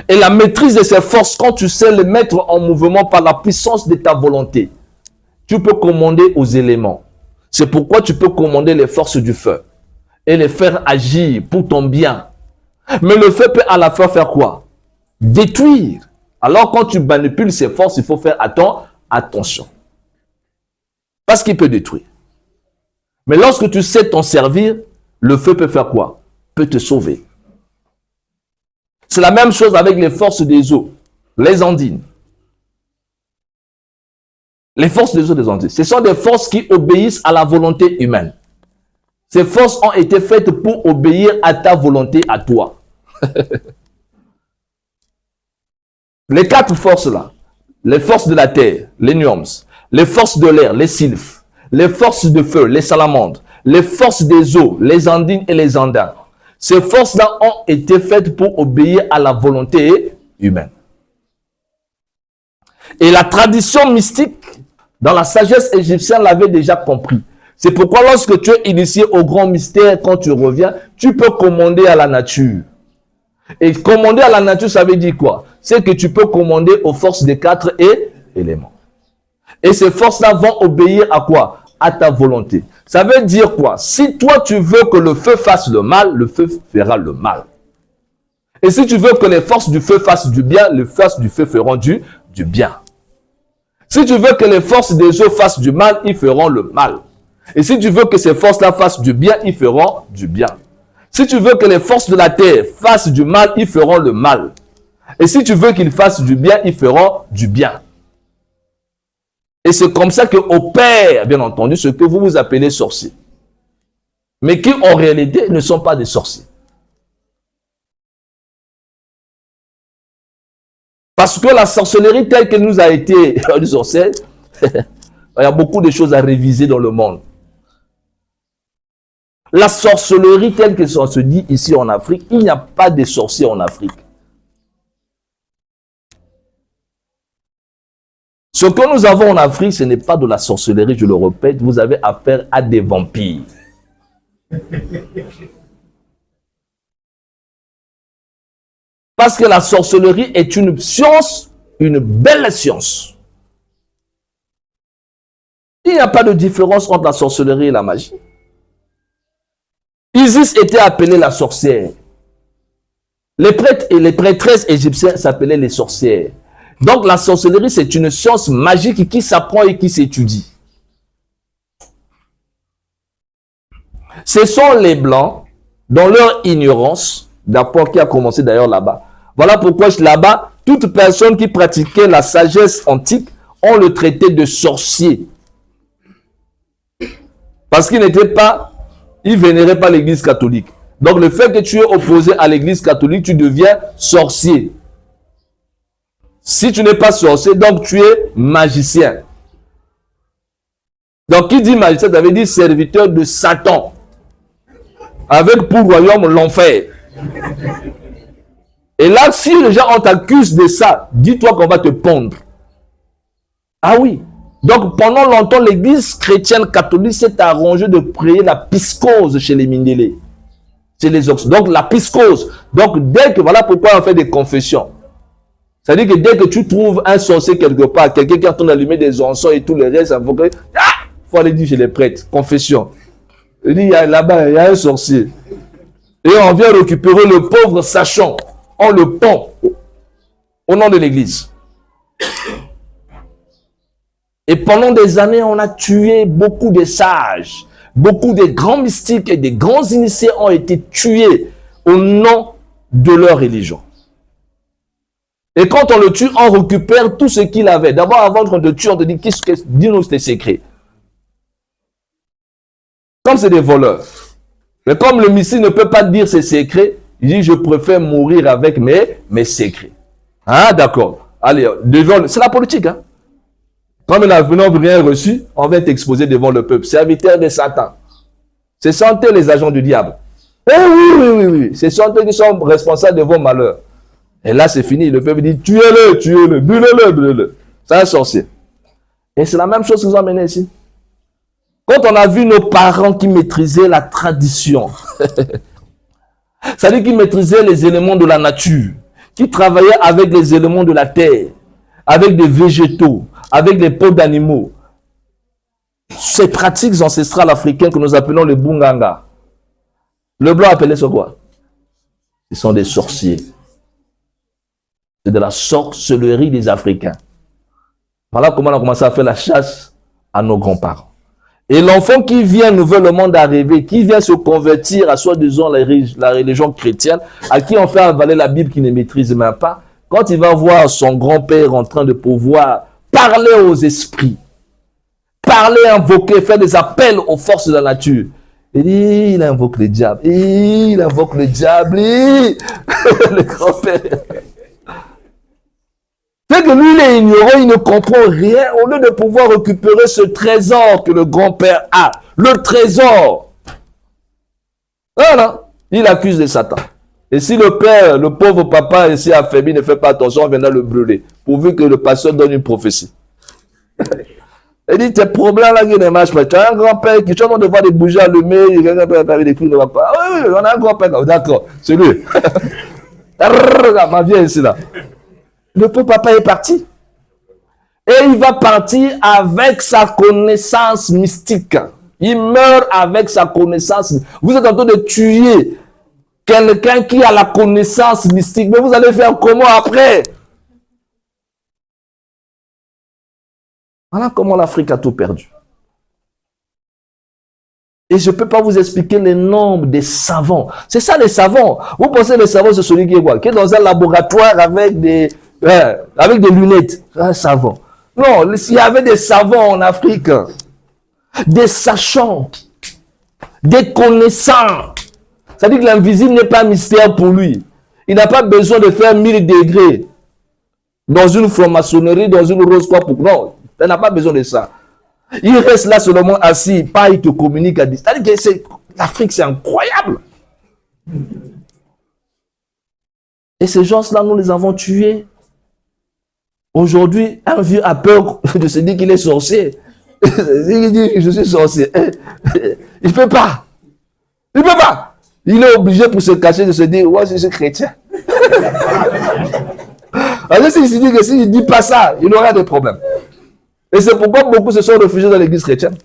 [SPEAKER 1] Et la maîtrise de ces forces, quand tu sais les mettre en mouvement par la puissance de ta volonté, tu peux commander aux éléments. C'est pourquoi tu peux commander les forces du feu et les faire agir pour ton bien. Mais le feu peut à la fois faire quoi? Détruire. Alors quand tu manipules ces forces, il faut faire attention. Parce qu'il peut détruire. Mais lorsque tu sais t'en servir, le feu peut faire quoi? Peut te sauver. C'est la même chose avec les forces des eaux, les Andines. Les forces des eaux des Antilles, ce sont des forces qui obéissent à la volonté humaine. Ces forces ont été faites pour obéir à ta volonté, à toi. Les 4 forces-là, les forces de la terre, les nuoms, les forces de l'air, les sylphes, les forces de feu, les salamandres, les forces des eaux, les andines et les andins. Ces forces-là ont été faites pour obéir à la volonté humaine. Et la tradition mystique, dans la sagesse égyptienne, l'avait déjà compris. C'est pourquoi lorsque tu es initié au grand mystère, quand tu reviens, tu peux commander à la nature. Et commander à la nature, ça veut dire quoi? C'est que tu peux commander aux forces des 4 éléments. Et ces forces-là vont obéir à quoi? À ta volonté. Ça veut dire quoi? Si toi tu veux que le feu fasse le mal, le feu fera le mal. Et si tu veux que les forces du feu fassent du bien, les forces du feu feront du bien. Si tu veux que les forces des eaux fassent du mal, ils feront le mal. Et si tu veux que ces forces-là fassent du bien, ils feront du bien. Si tu veux que les forces de la terre fassent du mal, ils feront le mal. Et si tu veux qu'ils fassent du bien, ils feront du bien. Et c'est comme ça que opère, bien entendu, ce que vous appelez sorciers. Mais qui, en réalité, ne sont pas des sorciers. Parce que la sorcellerie telle qu'elle nous a été sorcière, il y a beaucoup de choses à réviser dans le monde. La sorcellerie telle que ça se dit ici en Afrique, il n'y a pas de sorciers en Afrique. Ce que nous avons en Afrique, ce n'est pas de la sorcellerie, je le répète, vous avez affaire à des vampires. Parce que la sorcellerie est une science, une belle science. Il n'y a pas de différence entre la sorcellerie et la magie. Isis était appelée la sorcière. Les prêtres et les prêtresses égyptiennes s'appelaient les sorcières. Donc la sorcellerie, c'est une science magique qui s'apprend et qui s'étudie. Ce sont les Blancs dans leur ignorance, d'apport qui a commencé d'ailleurs là-bas. Voilà pourquoi là-bas, toute personne qui pratiquait la sagesse antique, on le traitait de sorcier. Parce qu'il n'était pas, il vénérait pas l'église catholique. Donc le fait que tu es opposé à l'église catholique, tu deviens sorcier. Si tu n'es pas sorcier, donc tu es magicien. Donc qui dit magicien, ça veut dire serviteur de Satan. Avec pour royaume l'enfer. Et là, si les gens on t'accuse de ça, dis-toi qu'on va te pendre. Ah oui. Donc pendant longtemps, l'église chrétienne catholique s'est arrangée de prier la piscose chez les Mindélé. Chez les Occidentaux. Donc la piscose. Donc dès que, voilà pourquoi on fait des confessions. C'est-à-dire que dès que tu trouves un sorcier quelque part, quelqu'un qui est en train d'allumer des encens et tout le reste, ça faut aller dire chez les prêtres, confession. Il dit, là-bas, il y a un sorcier. Et on vient récupérer le pauvre sachant. On le pend au nom de l'église. Et pendant des années, on a tué beaucoup de sages. Beaucoup de grands mystiques et des grands initiés ont été tués au nom de leur religion. Et quand on le tue, on récupère tout ce qu'il avait. D'abord, avant qu'on te tue, on te dit, dis-nous tes secrets. Comme c'est des voleurs. Mais comme le mystique ne peut pas dire ses secrets, il dit, je préfère mourir avec mes secrets. Ah, d'accord. Allez, c'est la politique. Hein? Comme il n'a rien reçu, on va t'exposer devant le peuple. Serviteur de Satan. Ce sont eux les agents du diable. Eh oui. Ce sont eux qui sont responsables de vos malheurs. Et là, c'est fini. Le peuple dit, tuez-le, brûlez-le. C'est un sorcier. Et c'est la même chose qu'ils ont amené ici. Quand on a vu nos parents qui maîtrisaient la tradition, c'est-à-dire qu'ils maîtrisaient les éléments de la nature, qui travaillaient avec les éléments de la terre, avec des végétaux, avec des peaux d'animaux. Ces pratiques ancestrales africaines que nous appelons les bunganga, le blanc appelait ça quoi? Ils sont des sorciers. C'est de la sorcellerie des Africains. Voilà comment on a commencé à faire la chasse à nos grands-parents. Et l'enfant qui vient nouvellement d'arriver, qui vient se convertir à soi-disant la religion chrétienne, à qui on fait avaler la Bible qu'il ne maîtrise même pas, quand il va voir son grand-père en train de pouvoir parler aux esprits, parler, invoquer, faire des appels aux forces de la nature, il invoque le diable, le grand-père. C'est que lui, il est ignorant, il ne comprend rien. Au lieu de pouvoir récupérer ce trésor que le grand-père a, le trésor, voilà, il accuse de Satan. Et si le père, le pauvre papa ici affaibli ne fait pas attention, on viendra le brûler, pourvu que le pasteur donne une prophétie. Il dit, tes problèmes là qui ne marchent pas. Tu as un grand-père qui, tu vas devoir des bougies allumées, il y a un grand-père avec des clous ne va pas. Ah oui, on a un grand-père, d'accord, c'est lui. Ma vieille ici là. Le pauvre papa est parti. Et il va partir avec sa connaissance mystique. Il meurt avec sa connaissance. Vous êtes en train de tuer quelqu'un qui a la connaissance mystique. Mais vous allez faire comment après? Voilà comment l'Afrique a tout perdu. Et je ne peux pas vous expliquer le nombre des savants. C'est ça les savants. Vous pensez que les savants, c'est celui qui est quoi? Qui est dans un laboratoire avec des lunettes. Un savant. Non, il y avait des savants en Afrique. Des sachants. Des connaissants. C'est-à-dire que l'invisible n'est pas un mystère pour lui. Il n'a pas besoin de faire 1000 degrés dans une franc-maçonnerie, dans une rose quoi pour... Non, il n'a pas besoin de ça. Il reste là seulement assis, pas il te communique à distance. C'est-à-dire que l'Afrique, c'est incroyable. Et ces gens-là, nous les avons tués. Aujourd'hui, un vieux a peur de se dire qu'il est sorcier. Il dit, je suis sorcier. Il ne peut pas. Il ne peut pas. Il est obligé pour se cacher de se dire, ouais, je suis chrétien. Alors, s'il se dit que s'il ne dit pas ça, il aura des problèmes. Et c'est pourquoi beaucoup se sont réfugiés dans l'église chrétienne.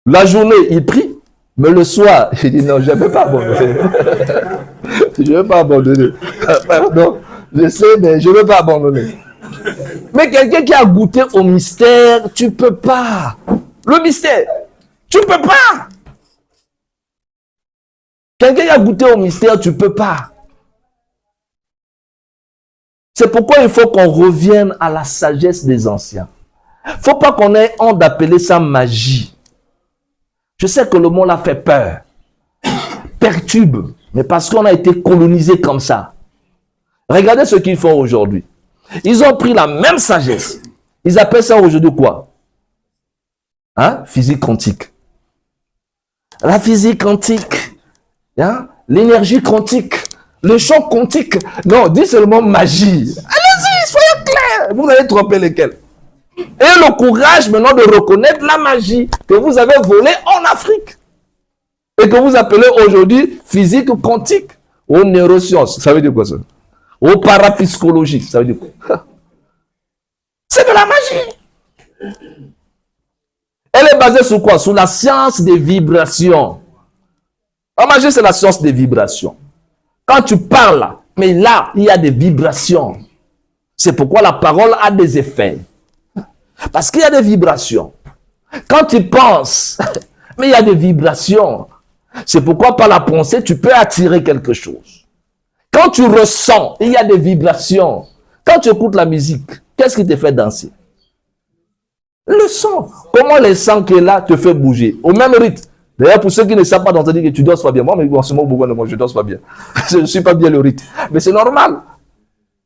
[SPEAKER 1] La journée, il prie, mais le soir, il dit non, je ne peux pas abandonner. Je ne veux pas abandonner. Pardon, je sais, mais je ne veux pas abandonner. Mais quelqu'un qui a goûté au mystère, tu ne peux pas. Le mystère, tu ne peux pas. Quelqu'un qui a goûté au mystère, tu ne peux pas. C'est pourquoi il faut qu'on revienne à la sagesse des anciens. Il ne faut pas qu'on ait honte d'appeler ça magie. Je sais que le mot l'a fait peur, perturbe, mais parce qu'on a été colonisé comme ça. Regardez ce qu'ils font aujourd'hui. Ils ont pris la même sagesse. Ils appellent ça aujourd'hui quoi? Hein? Physique quantique. La physique quantique, hein? L'énergie quantique, le champ quantique. Non, dis seulement magie. Allez-y, soyez clairs. Vous allez tromper lesquels? Et le courage maintenant de reconnaître la magie que vous avez volée en Afrique. Et que vous appelez aujourd'hui physique quantique. Ou neurosciences. Ça veut dire quoi ça? Ou parapsychologie. Ça veut dire quoi? C'est de la magie. Elle est basée sur quoi? Sur la science des vibrations. La magie, c'est la science des vibrations. Quand tu parles, mais là, il y a des vibrations. C'est pourquoi la parole a des effets. Parce qu'il y a des vibrations. Quand tu penses, mais il y a des vibrations. C'est pourquoi par la pensée, tu peux attirer quelque chose. Quand tu ressens, il y a des vibrations. Quand tu écoutes la musique, qu'est-ce qui te fait danser? Le son. Comment le son qui est là te fait bouger? Au même rythme. D'ailleurs, pour ceux qui ne savent pas danser, que tu danses pas bien. Moi, mais en ce moment, je danse pas bien. Je ne suis pas bien le rythme. Mais c'est normal.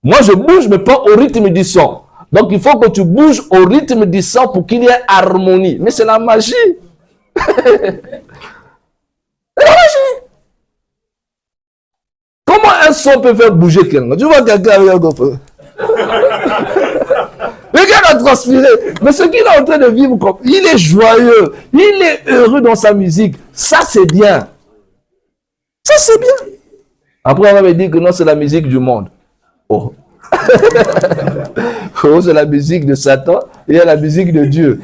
[SPEAKER 1] Moi, je bouge, mais pas au rythme du son. Donc, il faut que tu bouges au rythme du son pour qu'il y ait harmonie. Mais c'est la magie. C'est la magie. Comment un son peut faire bouger quelqu'un? Tu vois quelqu'un avec un gros. Le gars a transpiré. Mais ce qu'il est en train de vivre, il est joyeux. Il est heureux dans sa musique. Ça, c'est bien. Ça, c'est bien. Après, on va me dire que non, c'est la musique du monde. Oh. Oh, c'est la musique de Satan et il y a la musique de Dieu.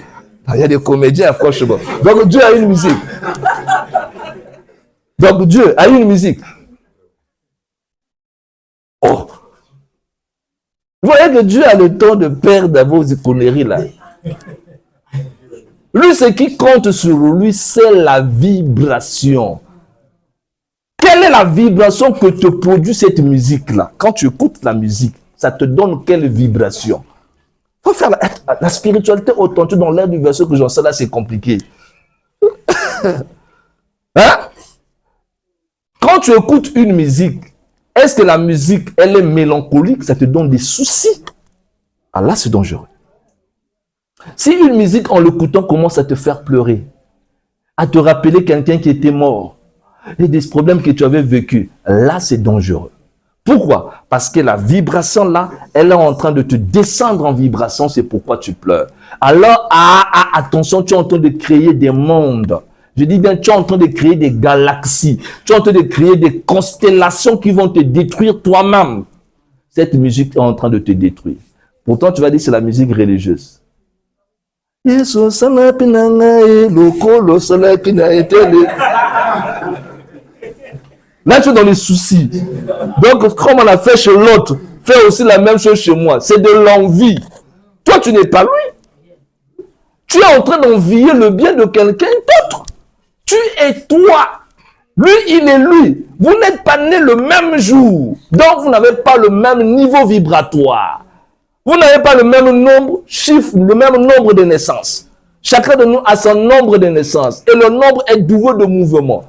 [SPEAKER 1] Il y a des comédiens, franchement. Donc, Dieu a une musique. Donc, Dieu a une musique. Oh. Vous voyez que Dieu a le temps de perdre vos conneries là. Lui, ce qui compte sur lui, c'est la vibration. Quelle est la vibration que te produit cette musique-là? Quand tu écoutes la musique, ça te donne quelle vibration? Il faut faire la spiritualité authentique dans l'air du verset que j'en sais là, c'est compliqué. Hein? Quand tu écoutes une musique, est-ce que la musique, elle est mélancolique? Ça te donne des soucis. Ah là, c'est dangereux. Si une musique, en l'écoutant, commence à te faire pleurer, à te rappeler quelqu'un qui était mort, et des problèmes que tu avais vécu, là, c'est dangereux. Pourquoi? Parce que la vibration, là, elle est en train de te descendre en vibration, c'est pourquoi tu pleures. Alors, attention, tu es en train de créer des mondes. Je dis bien, tu es en train de créer des galaxies. Tu es en train de créer des constellations qui vont te détruire toi-même. Cette musique est en train de te détruire. Pourtant, tu vas dire que c'est la musique religieuse. Là, tu es dans les soucis. Donc, comme on a fait chez l'autre, fais aussi la même chose chez moi. C'est de l'envie. Toi, tu n'es pas lui. Tu es en train d'envier le bien de quelqu'un d'autre. Tu es toi. Lui, il est lui. Vous n'êtes pas nés le même jour. Donc, vous n'avez pas le même niveau vibratoire. Vous n'avez pas le même nombre, chiffre, le même nombre de naissances. Chacun de nous a son nombre de naissances. Et le nombre est doué de mouvement.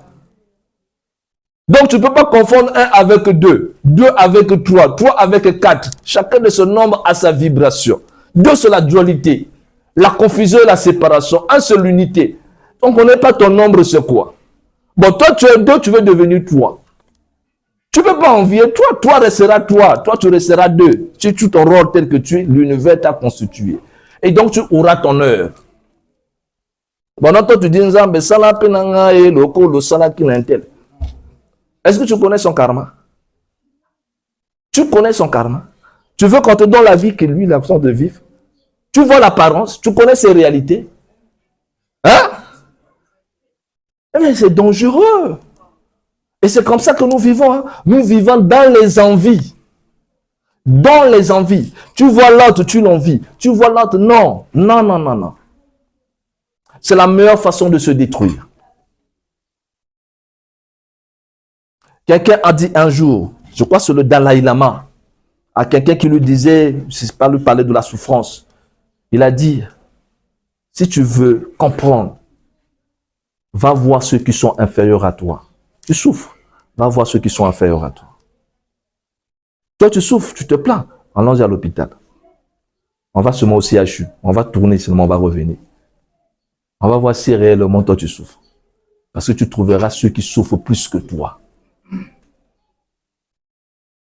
[SPEAKER 1] Donc, tu ne peux pas confondre 1 avec 2, 2 avec 3, 3 avec 4. Chacun de ce nombre a sa vibration. 2, c'est la dualité. La confusion et la séparation. 1, c'est l'unité. Donc, on n'est pas ton nombre, c'est quoi? Bon, toi, tu es 2, tu veux devenir 3. Tu ne peux pas envier toi. Toi restera toi. Toi, tu resteras 2. Si tu ton rôle tel que tu es, l'univers t'a constitué. Et donc, tu auras ton heure. Bon, toi, tu dis, Nzambe, sala penanga e loko lo sala kinentel. Est-ce que tu connais son karma? Tu connais son karma? Tu veux qu'on te donne la vie que lui, il a besoin de vivre? Tu vois l'apparence? Tu connais ses réalités? Hein? Mais c'est dangereux. Et c'est comme ça que nous vivons. Hein? Nous vivons dans les envies. Dans les envies. Tu vois l'autre, tu l'envies. Tu vois l'autre, non. Non, non, non, non. C'est la meilleure façon de se détruire. Quelqu'un a dit un jour, je crois que c'est le Dalai Lama, à quelqu'un qui lui disait, je ne sais pas, lui parler de la souffrance. Il a dit, si tu veux comprendre, va voir ceux qui sont inférieurs à toi. Tu souffres, va voir ceux qui sont inférieurs à toi. Toi, tu souffres, tu te plains, allons-y à l'hôpital. On va seulement au CHU, on va tourner seulement, on va revenir. On va voir si réellement toi tu souffres. Parce que tu trouveras ceux qui souffrent plus que toi.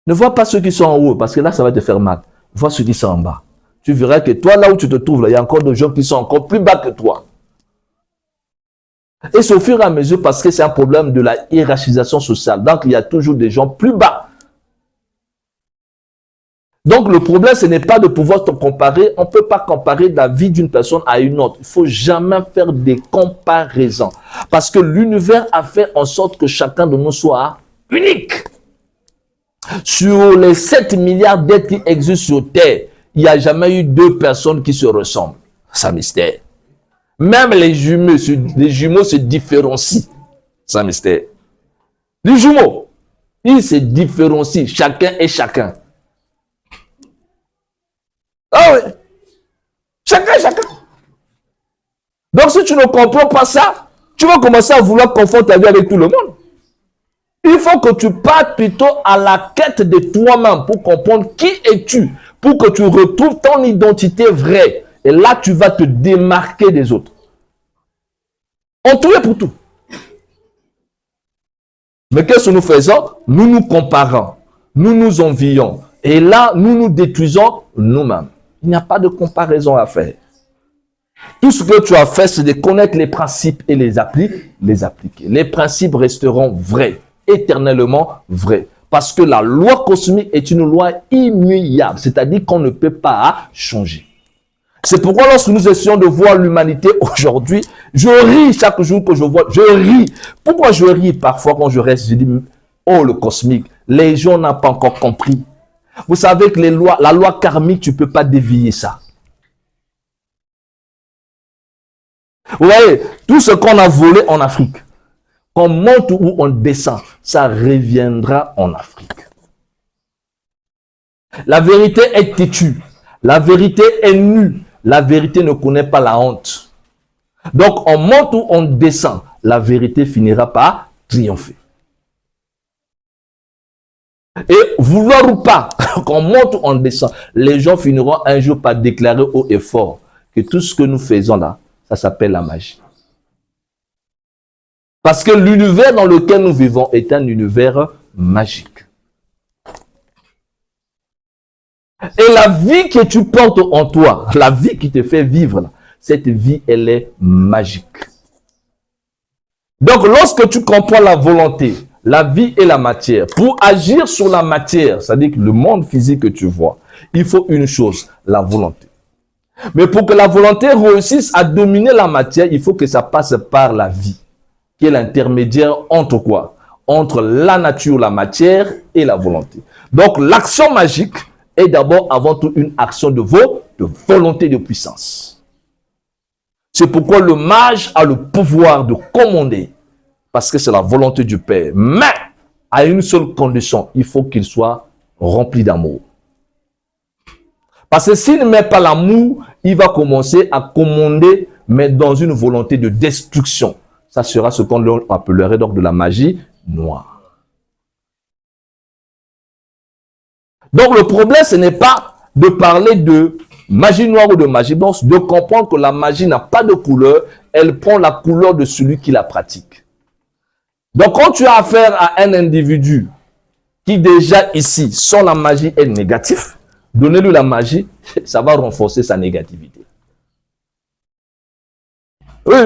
[SPEAKER 1] Ne vois pas ceux qui sont en haut, parce que là, ça va te faire mal. Vois ceux qui sont en bas. Tu verras que toi, là où tu te trouves, là, il y a encore des gens qui sont encore plus bas que toi. Et c'est au fur et à mesure, parce que c'est un problème de la hiérarchisation sociale. Donc, il y a toujours des gens plus bas. Donc, le problème, ce n'est pas de pouvoir te comparer. On ne peut pas comparer la vie d'une personne à une autre. Il ne faut jamais faire des comparaisons. Parce que l'univers a fait en sorte que chacun de nous soit unique. Sur les 7 milliards d'êtres qui existent sur Terre, il n'y a jamais eu 2 personnes qui se ressemblent. C'est un mystère. Même les jumeaux se différencient. C'est un mystère. Les jumeaux, ils se différencient, chacun et chacun. Ah oui. Chacun et chacun. Donc si tu ne comprends pas ça, tu vas commencer à vouloir confondre ta vie avec tout le monde. Il faut que tu partes plutôt à la quête de toi-même pour comprendre qui es-tu, pour que tu retrouves ton identité vraie. Et là, tu vas te démarquer des autres. En tout et pour tout. Mais qu'est-ce que nous faisons? Nous nous comparons, nous nous envions. Et là, nous nous détruisons nous-mêmes. Il n'y a pas de comparaison à faire. Tout ce que tu as fait, c'est de connaître les principes et les appliquer. Les principes resteront vrais, éternellement vrais. Parce que la loi cosmique est une loi immuable, c'est-à-dire qu'on ne peut pas changer. C'est pourquoi lorsque nous essayons de voir l'humanité aujourd'hui, je ris chaque jour que je vois, je ris. Pourquoi je ris parfois quand je reste, je dis, oh le cosmique, les gens n'ont pas encore compris. Vous savez que la loi karmique, tu ne peux pas dévier ça. Vous voyez, tout ce qu'on a volé en Afrique, qu'on monte ou on descend, ça reviendra en Afrique. La vérité est têtue, la vérité est nue, la vérité ne connaît pas la honte. Donc on monte ou on descend, la vérité finira par triompher. Et vouloir ou pas, qu'on monte ou on descend, les gens finiront un jour par déclarer haut et fort que tout ce que nous faisons là, ça s'appelle la magie. Parce que l'univers dans lequel nous vivons est un univers magique. Et la vie que tu portes en toi, la vie qui te fait vivre, là, cette vie, elle est magique. Donc, lorsque tu comprends la volonté, la vie et la matière, pour agir sur la matière, c'est-à-dire que le monde physique que tu vois, il faut une chose, la volonté. Mais pour que la volonté réussisse à dominer la matière, il faut que ça passe par la vie, qui est l'intermédiaire entre quoi? Entre la nature, la matière et la volonté. Donc, l'action magique est d'abord avant tout une action de volonté de puissance. C'est pourquoi le mage a le pouvoir de commander, parce que c'est la volonté du Père. Mais, à une seule condition, il faut qu'il soit rempli d'amour. Parce que s'il ne met pas l'amour, il va commencer à commander, mais dans une volonté de destruction. Ça sera ce qu'on appellerait donc de la magie noire. Donc le problème, ce n'est pas de parler de magie noire ou de magie blanche, de comprendre que la magie n'a pas de couleur, elle prend la couleur de celui qui la pratique. Donc quand tu as affaire à un individu qui déjà ici, sans la magie, est négatif, donnez-lui la magie, ça va renforcer sa négativité. Oui,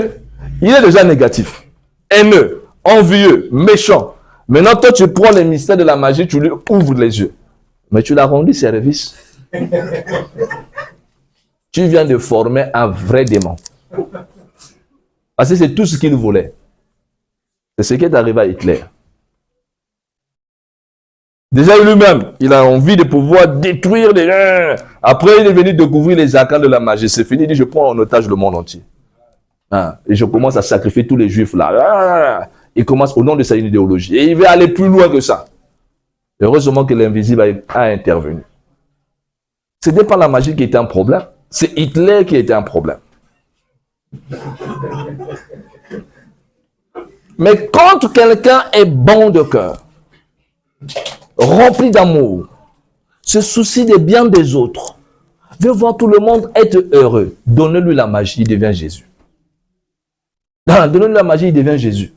[SPEAKER 1] il est déjà négatif, haineux, envieux, méchant. Maintenant, toi, tu prends les mystères de la magie, tu lui ouvres les yeux. Mais tu l'as rendu service. Tu viens de former un vrai démon. Parce que c'est tout ce qu'il voulait. C'est ce qui est arrivé à Hitler. Déjà lui-même, il a envie de pouvoir détruire les gens. Après, il est venu découvrir les arcanes de la magie. C'est fini, il dit, je prends en otage le monde entier. Et je commence à sacrifier tous les juifs là. Il commence au nom de sa idéologie. Et il veut aller plus loin que ça. Heureusement que l'invisible a intervenu. Ce n'est pas la magie qui était un problème. C'est Hitler qui était un problème. Mais quand quelqu'un est bon de cœur, rempli d'amour, se soucie des biens des autres, veut voir tout le monde être heureux, donnez-lui la magie, il devient Jésus. Donnez-lui la magie, il devient Jésus.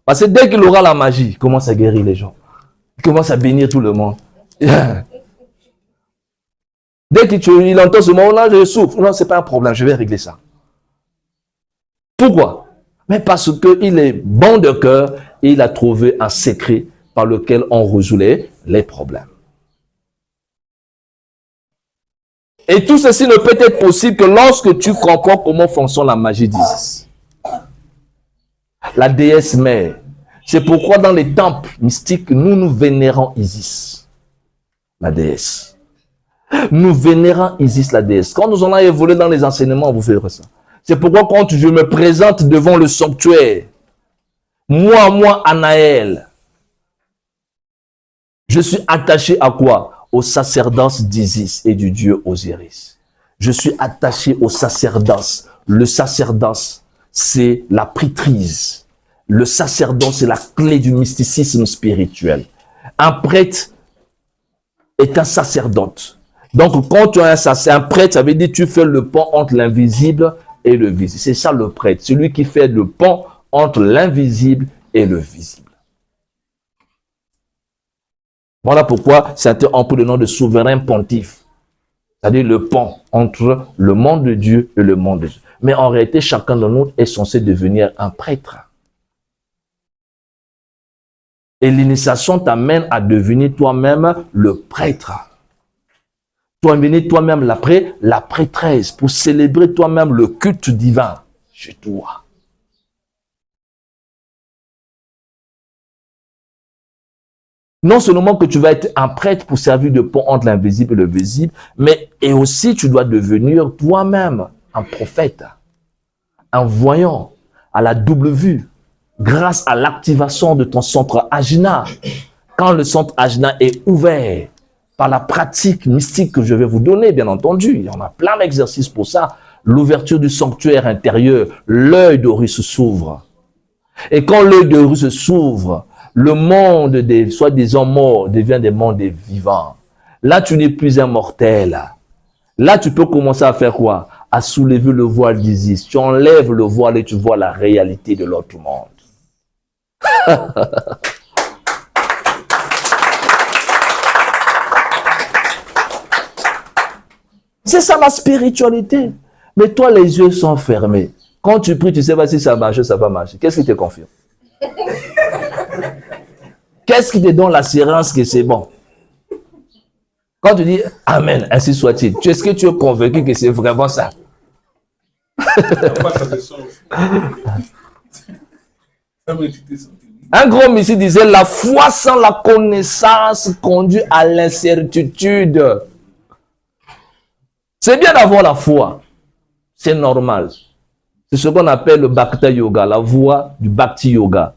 [SPEAKER 1] Parce que dès qu'il aura la magie, il commence à guérir les gens. Il commence à bénir tout le monde. Dès qu'il entend ce mot-là, je souffre. Non, ce n'est pas un problème, je vais régler ça. Pourquoi? Mais parce qu'il est bon de cœur et il a trouvé un secret par lequel on résout les problèmes. Et tout ceci ne peut être possible que lorsque tu comprends comment fonctionne la magie d'Isis. La déesse mère. C'est pourquoi dans les temples mystiques, nous vénérons Isis, la déesse. Nous vénérons Isis, la déesse. Quand nous allons évoluer dans les enseignements, vous verrez ça. C'est pourquoi quand je me présente devant le sanctuaire, moi, Anaël, je suis attaché à quoi? Au sacerdoce d'Isis et du dieu Osiris. Je suis attaché au sacerdoce. Le sacerdoce, c'est la prêtrise. Le sacerdoce, c'est la clé du mysticisme spirituel. Un prêtre est un sacerdote. Donc, quand tu es un prêtre, ça veut dire que tu fais le pont entre l'invisible et le visible. C'est ça le prêtre, celui qui fait le pont entre l'invisible et le visible. Voilà pourquoi certains ont pris le nom de souverain pontife. C'est-à-dire le pont entre le monde de Dieu et le monde de Dieu. Mais en réalité, chacun de nous est censé devenir un prêtre. Et l'initiation t'amène à devenir toi-même le prêtre. Toi-même la prêtresse pour célébrer toi-même le culte divin chez toi. Non seulement que tu vas être un prêtre pour servir de pont entre l'invisible et le visible, mais et aussi tu dois devenir toi-même un prophète, un voyant à la double vue, grâce à l'activation de ton centre Ajna. Quand le centre Ajna est ouvert par la pratique mystique que je vais vous donner, bien entendu, il y en a plein d'exercices pour ça, l'ouverture du sanctuaire intérieur, l'œil d'Horus s'ouvre. Et quand l'œil d'Horus s'ouvre, le monde des soi-disant morts devient des mondes des vivants. Là, tu n'es plus un mortel. Là, tu peux commencer à faire quoi? À soulever le voile d'Isis. Tu enlèves le voile et tu vois la réalité de l'autre monde. C'est ça la spiritualité. Mais toi, les yeux sont fermés. Quand tu pries, tu ne sais pas si ça marche ou ça va marcher. Qu'est-ce qui te confirme? Qu'est-ce qui te donne l'assurance que c'est bon? Quand tu dis Amen, ainsi soit-il, est-ce que tu es convaincu que c'est vraiment ça? Un gros monsieur disait, la foi sans la connaissance conduit à l'incertitude. C'est bien d'avoir la foi. C'est normal. C'est ce qu'on appelle le Bhakta Yoga, la voie du Bhakti Yoga.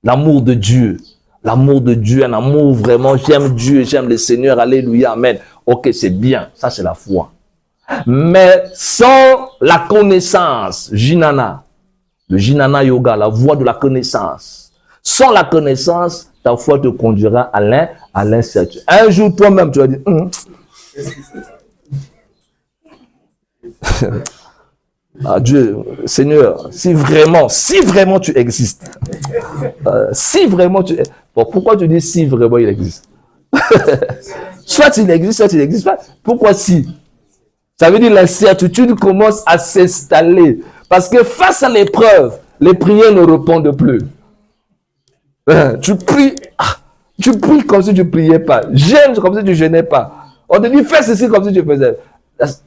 [SPEAKER 1] L'amour de Dieu. L'amour de Dieu, un amour vraiment, j'aime Dieu, j'aime le Seigneur, alléluia, amen. Ok, c'est bien, ça c'est la foi. Mais sans la connaissance, Jnana, le Jnana Yoga, la voie de la connaissance. Sans la connaissance, ta foi te conduira à l'incertitude. Un jour, toi-même, tu vas dire, ah Dieu, Seigneur, si vraiment tu existes, si vraiment tu... Bon, pourquoi tu dis si vraiment il existe? Soit il existe, soit il n'existe pas. Pourquoi si? Ça veut dire l'incertitude commence à s'installer. Parce que face à l'épreuve, les prières ne répondent plus. Tu pries comme si tu ne priais pas. Jeûne comme si tu ne jeûnais pas. On te dit fais ceci comme si tu faisais.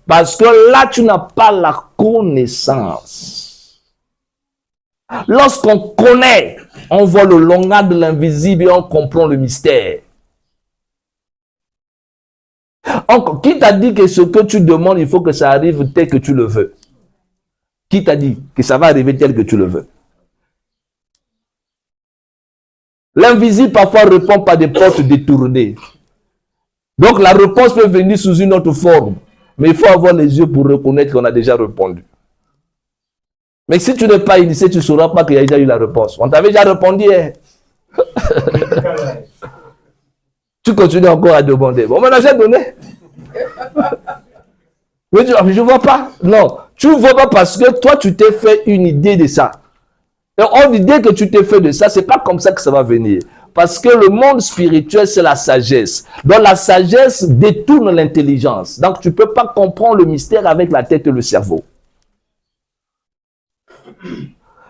[SPEAKER 1] Parce que là, tu n'as pas la connaissance. Lorsqu'on connaît, on voit le langage de l'invisible et on comprend le mystère. Qui t'a dit que ce que tu demandes, il faut que ça arrive tel que tu le veux? Qui t'a dit que ça va arriver tel que tu le veux? L'invisible parfois répond par des portes détournées. Donc la réponse peut venir sous une autre forme. Mais il faut avoir les yeux pour reconnaître qu'on a déjà répondu. Mais si tu n'es pas initié, tu ne sauras pas qu'il y a déjà eu la réponse. On t'avait déjà répondu. Hein? Tu continues encore à demander. Bon, maintenant j'ai donné. Mais je ne vois pas. Non, tu ne vois pas parce que toi, tu t'es fait une idée de ça. Et l'idée que tu t'es fait de ça, ce n'est pas comme ça que ça va venir. Parce que le monde spirituel, c'est la sagesse. Donc la sagesse détourne l'intelligence. Donc tu ne peux pas comprendre le mystère avec la tête et le cerveau.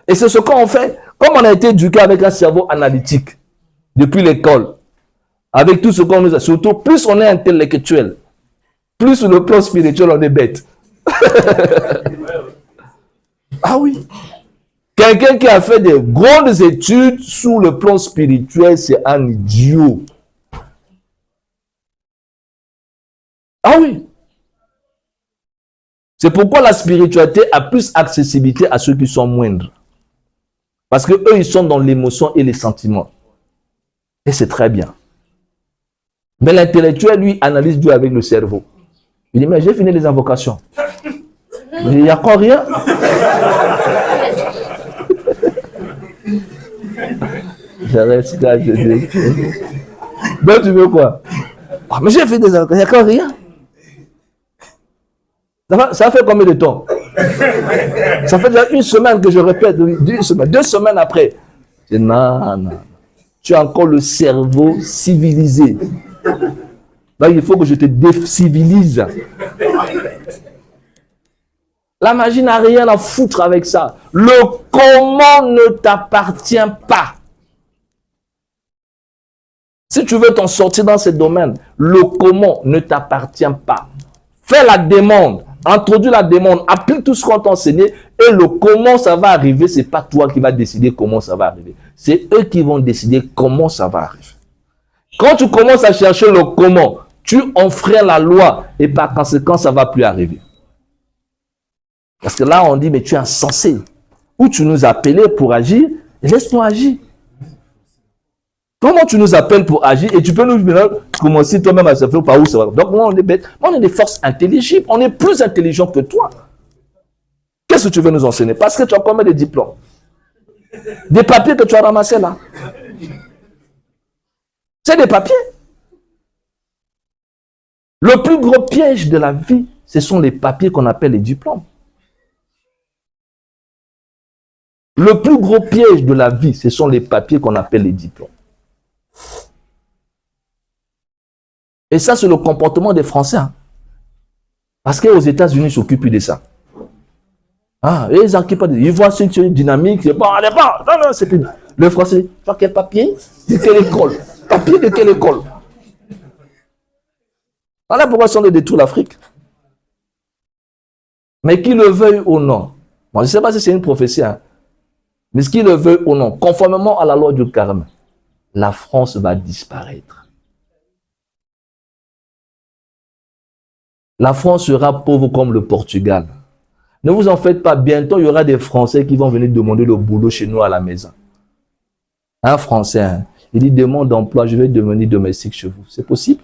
[SPEAKER 1] Et c'est ce qu'on fait. Comme on a été éduqué avec un cerveau analytique depuis l'école, avec tout ce qu'on nous a, surtout plus on est intellectuel, plus sur le plan spirituel on est bête. Ah oui. Quelqu'un qui a fait des grandes études sur le plan spirituel, c'est un idiot. Ah oui. C'est pourquoi la spiritualité a plus accessibilité à ceux qui sont moindres. Parce que eux, ils sont dans l'émotion et les sentiments. Et c'est très bien. Mais l'intellectuel, lui, analyse Dieu avec le cerveau. Il dit, mais j'ai fini les invocations. Il n'y a encore rien. J'arrête là, je dis. Ben, tu veux quoi? Oh, mais j'ai fait des invocations, il n'y a encore rien. Ça fait combien de temps? Ça fait déjà une semaine que je répète, 2 semaines. 2 semaines après. Je dis, non. Tu as encore le cerveau civilisé. Là, il faut que je te décivilise. La magie n'a rien à foutre avec ça. Le comment ne t'appartient pas. Si tu veux t'en sortir dans ce domaine, le comment ne t'appartient pas. Fais la demande, introduis la demande, applique tout ce qu'on t'a enseigné et le comment ça va arriver, ce n'est pas toi qui vas décider comment ça va arriver. C'est eux qui vont décider comment ça va arriver. Quand tu commences à chercher le comment, tu enfreins la loi et par conséquent, ça ne va plus arriver. Parce que là, on dit, mais tu es insensé. Ou tu nous appelais pour agir, et laisse-nous agir. Comment tu nous appelles pour agir et tu peux nous commencer toi-même à savoir par où ça va. Donc, moi, on est bête. Moi, on est des forces intelligibles. On est plus intelligent que toi. Qu'est-ce que tu veux nous enseigner? Parce que tu as combien de diplômes? Des papiers que tu as ramassés là. C'est des papiers. Le plus gros piège de la vie, ce sont les papiers qu'on appelle les diplômes. Le plus gros piège de la vie, ce sont les papiers qu'on appelle les diplômes. Et ça, c'est le comportement des Français. Hein. Parce qu'aux États-Unis, ils s'occupent de ça. Ah, et ils s'occupent pas de ça. Ils voient ce qui est dynamique. C'est pas, non, c'est plus. Le Français, tu vois quel papier? De quelle école? Papier de quelle école? Voilà pourquoi ils sont de détruire l'Afrique. Mais qu'ils le veuillent ou non, moi, je ne sais pas si c'est une prophétie, hein, mais qu'ils le veuillent ou non, conformément à la loi du karma, la France va disparaître. La France sera pauvre comme le Portugal. Ne vous en faites pas, bientôt il y aura des Français qui vont venir demander le boulot chez nous à la maison. Un Français, hein, il dit demande d'emploi, je vais devenir domestique chez vous. C'est possible?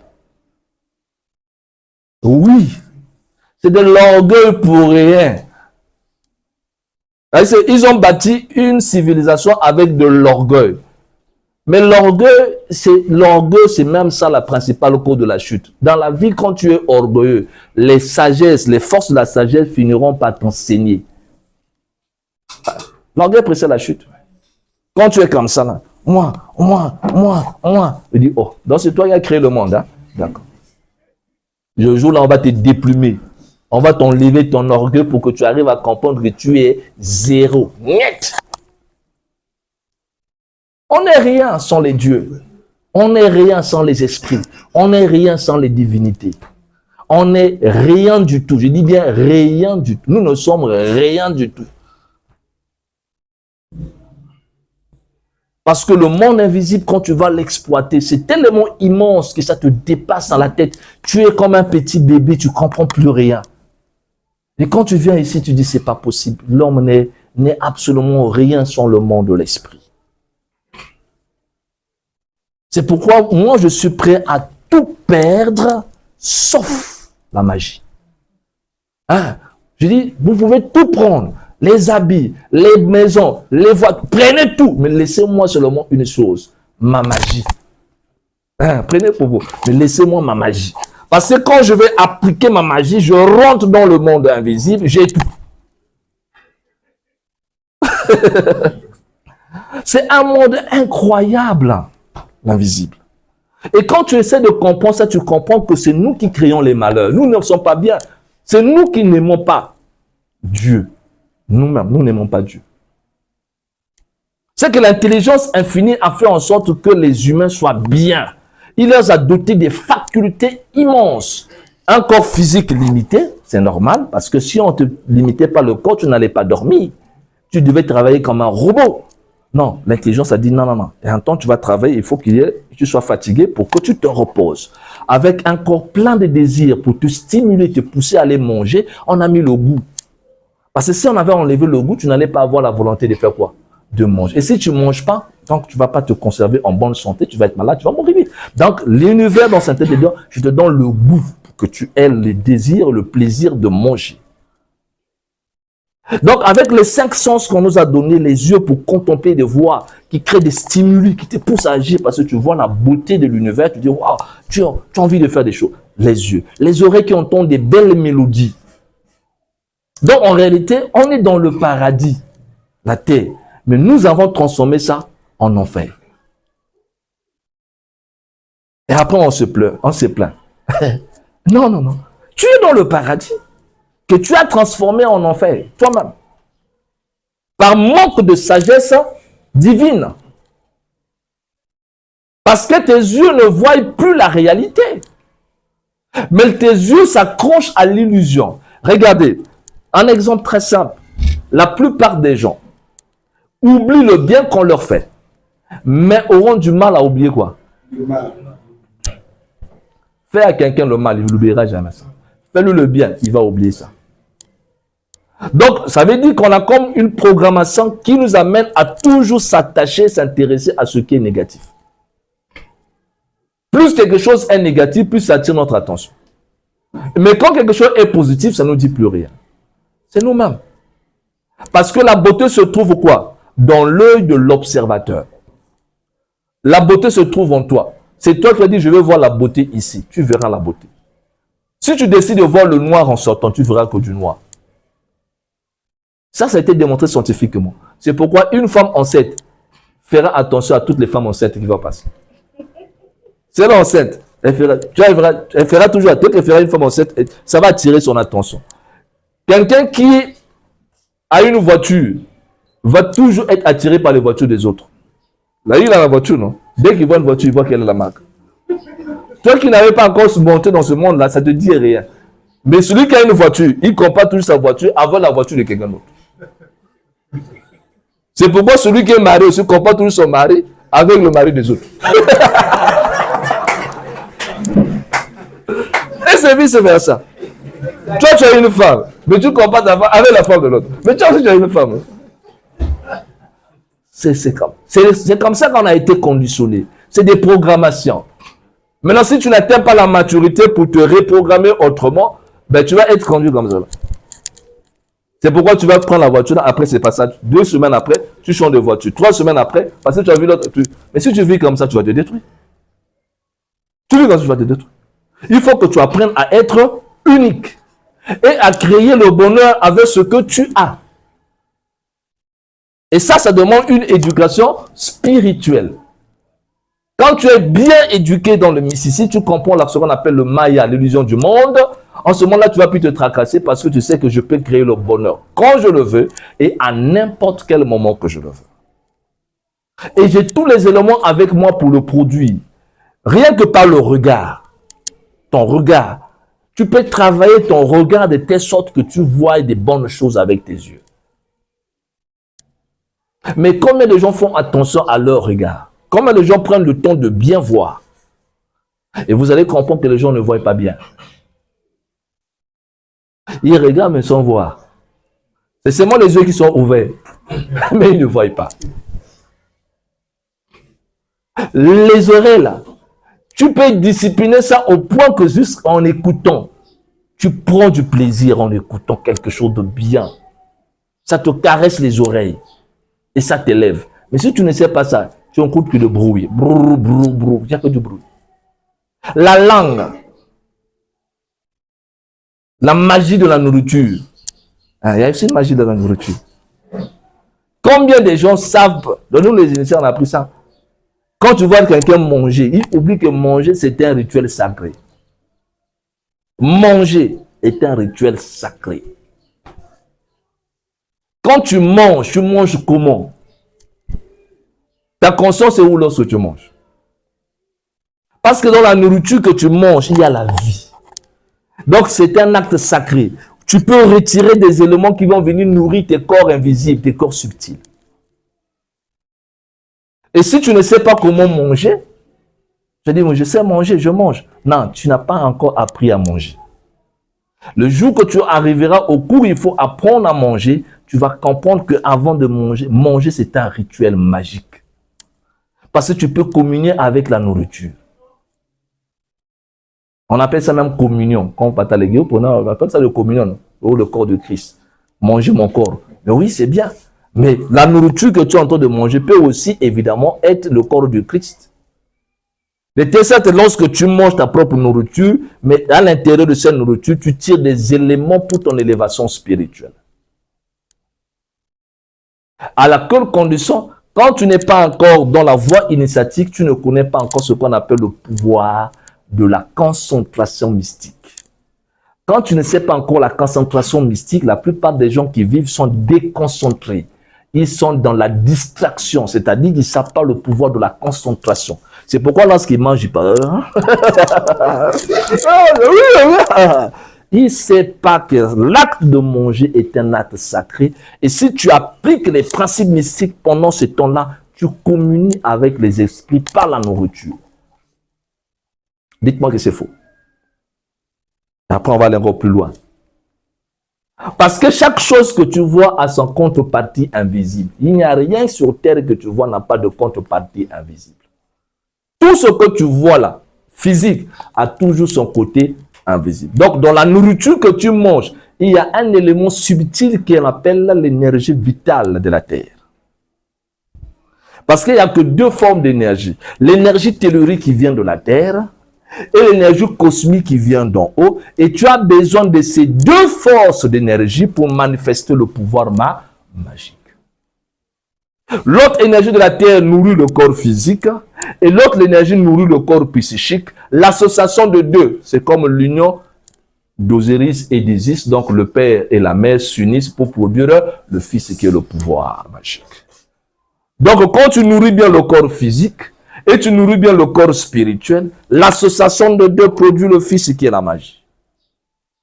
[SPEAKER 1] Oui. C'est de l'orgueil pour rien. Ils ont bâti une civilisation avec de l'orgueil. Mais l'orgueil, c'est même ça la principale cause de la chute. Dans la vie, quand tu es orgueilleux, les forces de la sagesse finiront par t'enseigner. L'orgueil précède la chute. Quand tu es comme ça, là, moi, il dit, oh, donc c'est toi qui as créé le monde. Hein? D'accord. Le jour là, on va te déplumer. On va t'enlever ton orgueil pour que tu arrives à comprendre que tu es zéro. Net. On n'est rien sans les dieux. On n'est rien sans les esprits. On n'est rien sans les divinités. On n'est rien du tout. Je dis bien rien du tout. Nous ne sommes rien du tout. Parce que le monde invisible, quand tu vas l'exploiter, c'est tellement immense que ça te dépasse dans la tête. Tu es comme un petit bébé, tu ne comprends plus rien. Et quand tu viens ici, tu dis, c'est pas possible. L'homme n'est absolument rien sans le monde de l'esprit. C'est pourquoi moi, je suis prêt à tout perdre, sauf la magie. Hein? Je dis, vous pouvez tout prendre. Les habits, les maisons, les voitures. Prenez tout. Mais laissez-moi seulement une chose. Ma magie. Hein? Prenez pour vous. Mais laissez-moi ma magie. Parce que quand je vais appliquer ma magie, je rentre dans le monde invisible. J'ai tout. C'est un monde incroyable, l'invisible. Et quand tu essaies de comprendre ça, tu comprends que c'est nous qui créons les malheurs. Nous ne sommes pas bien. C'est nous qui n'aimons pas Dieu. Nous-mêmes, nous n'aimons pas Dieu. C'est que l'intelligence infinie a fait en sorte que les humains soient bien. Il leur a doté des facultés immenses. Un corps physique limité, c'est normal, parce que si on ne te limitait pas le corps, tu n'allais pas dormir. Tu devais travailler comme un robot. Non, l'intelligence a dit non, non, non. Et un temps, tu vas travailler, il faut que tu sois fatigué pour que tu te reposes. Avec un corps plein de désirs pour te stimuler, te pousser à aller manger, on a mis le goût. Parce que si on avait enlevé le goût, tu n'allais pas avoir la volonté de faire quoi? De manger. Et si tu ne manges pas, donc tu ne vas pas te conserver en bonne santé, tu vas être malade, tu vas mourir vite. Donc, l'univers dans sa tête, je te donne le goût pour que tu aies le désir, le plaisir de manger. Donc, avec les 5 sens qu'on nous a donnés, les yeux pour contempler, de voir, qui créent des stimuli, qui te poussent à agir parce que tu vois la beauté de l'univers, tu dis, waouh, tu as envie de faire des choses. Les yeux, les oreilles qui entendent des belles mélodies. Donc, en réalité, on est dans le paradis, la terre. Mais nous avons transformé ça en enfer. Et après, on se pleure, on se plaint. Non, non, non. Tu es dans le paradis que tu as transformé en enfer, toi-même. Par manque de sagesse divine. Parce que tes yeux ne voient plus la réalité. Mais tes yeux s'accrochent à l'illusion. Regardez, un exemple très simple. La plupart des gens oublient le bien qu'on leur fait, mais auront du mal à oublier quoi? Le mal. Fais à quelqu'un le mal, il ne l'oubliera jamais ça. Fais-lui le bien, il va oublier ça. Donc, ça veut dire qu'on a comme une programmation qui nous amène à toujours s'attacher, s'intéresser à ce qui est négatif. Plus quelque chose est négatif, plus ça attire notre attention. Mais quand quelque chose est positif, ça ne nous dit plus rien. C'est nous-mêmes. Parce que la beauté se trouve quoi? Dans l'œil de l'observateur. La beauté se trouve en toi. C'est toi qui as dit, je veux voir la beauté ici. Tu verras la beauté. Si tu décides de voir le noir en sortant, tu verras que du noir. Ça a été démontré scientifiquement. C'est pourquoi une femme enceinte fera attention à toutes les femmes enceintes qui vont passer. C'est l'enceinte. Elle fera toujours, dès qu'elle fera une femme enceinte, ça va attirer son attention. Quelqu'un qui a une voiture va toujours être attiré par les voitures des autres. Là, il a la voiture, non? Dès qu'il voit une voiture, il voit quelle est la marque. Toi qui n'avais pas encore monté dans ce monde-là, ça ne te dit rien. Mais celui qui a une voiture, il compare toujours sa voiture avant la voiture de quelqu'un d'autre. C'est pourquoi celui qui est marié aussi compare toujours son mari avec le mari des autres. Et c'est vice-versa. Toi, tu as une femme, mais tu compares ta femme avec la femme de l'autre. Mais toi aussi, tu as une femme. C'est comme ça qu'on a été conditionné. C'est des programmations. Maintenant, si tu n'atteins pas la maturité pour te reprogrammer autrement, ben, tu vas être conduit comme ça. C'est pourquoi tu vas prendre la voiture, après c'est pas ça. 2 semaines après, tu changes de voiture. 3 semaines après, parce que tu as vu l'autre. Mais si tu vis comme ça, tu vas te détruire. Tu vis comme ça, tu vas te détruire. Il faut que tu apprennes à être unique et à créer le bonheur avec ce que tu as. Et ça demande une éducation spirituelle. Quand tu es bien éduqué dans le mysticisme, tu comprends ce qu'on appelle le Maya, l'illusion du monde. En ce moment-là, tu ne vas plus te tracasser parce que tu sais que je peux créer le bonheur quand je le veux et à n'importe quel moment que je le veux. Et j'ai tous les éléments avec moi pour le produire. Rien que par le regard. Ton regard. Tu peux travailler ton regard de telle sorte que tu vois des bonnes choses avec tes yeux. Mais combien de gens font attention à leur regard? Combien de gens prennent le temps de bien voir? Et vous allez comprendre que les gens ne voient pas bien. Ils regardent mais sans voir. C'est seulement les yeux qui sont ouverts. Mais ils ne voient pas. Les oreilles là, tu peux discipliner ça au point que juste en écoutant, tu prends du plaisir en écoutant quelque chose de bien. Ça te caresse les oreilles et ça t'élève. Mais si tu ne sais pas ça, tu n'écoutes que de bruit. Brrr, brrr, brrr, il n'y a que du bruit. La langue, la magie de la nourriture. Ah, il y a aussi une magie de la nourriture. Combien de gens savent, dans nous les initiés on a appris ça, quand tu vois quelqu'un manger, il oublie que manger c'est un rituel sacré. Manger est un rituel sacré. Quand tu manges comment? Ta conscience est où lorsque tu manges? Parce que dans la nourriture que tu manges, il y a la vie. Donc c'est un acte sacré. Tu peux retirer des éléments qui vont venir nourrir tes corps invisibles, tes corps subtils. Et si tu ne sais pas comment manger, je dis, je sais manger, je mange. Non, tu n'as pas encore appris à manger. Le jour que tu arriveras au cours, il faut apprendre à manger, tu vas comprendre qu'avant de manger, manger c'est un rituel magique. Parce que tu peux communier avec la nourriture. On appelle ça même communion. Quand on parle les on appelle ça le communion, ou le corps de Christ. Manger mon corps. Mais oui, c'est bien. Mais la nourriture que tu es en train de manger peut aussi évidemment être le corps de Christ. L'été, c'est lorsque tu manges ta propre nourriture, mais à l'intérieur de cette nourriture, tu tires des éléments pour ton élévation spirituelle. À la condition, quand tu n'es pas encore dans la voie initiatique, tu ne connais pas encore ce qu'on appelle le pouvoir de la concentration mystique. Quand tu ne sais pas encore la concentration mystique, la plupart des gens qui vivent sont déconcentrés. Ils sont dans la distraction, c'est-à-dire qu'ils ne savent pas le pouvoir de la concentration. C'est pourquoi lorsqu'ils mangent, ils parlent. Il ne sait pas que l'acte de manger est un acte sacré. Et si tu appliques les principes mystiques pendant ce temps-là, tu communies avec les esprits par la nourriture. Dites-moi que c'est faux. Après, on va aller encore plus loin. Parce que chaque chose que tu vois a son contrepartie invisible. Il n'y a rien sur terre que tu vois n'a pas de contrepartie invisible. Tout ce que tu vois là, physique, a toujours son côté invisible. Donc, dans la nourriture que tu manges, il y a un élément subtil qu'on appelle l'énergie vitale de la terre. Parce qu'il n'y a que deux formes d'énergie. L'énergie tellurique qui vient de la terre et l'énergie cosmique qui vient d'en haut. Et tu as besoin de ces deux forces d'énergie pour manifester le pouvoir magique. L'autre énergie de la terre nourrit le corps physique et l'autre énergie nourrit le corps psychique. L'association de deux, c'est comme l'union d'Osiris et d'Isis, donc le père et la mère s'unissent pour produire le fils qui est le pouvoir magique. Donc quand tu nourris bien le corps physique et tu nourris bien le corps spirituel, l'association de deux produit le fils qui est la magie,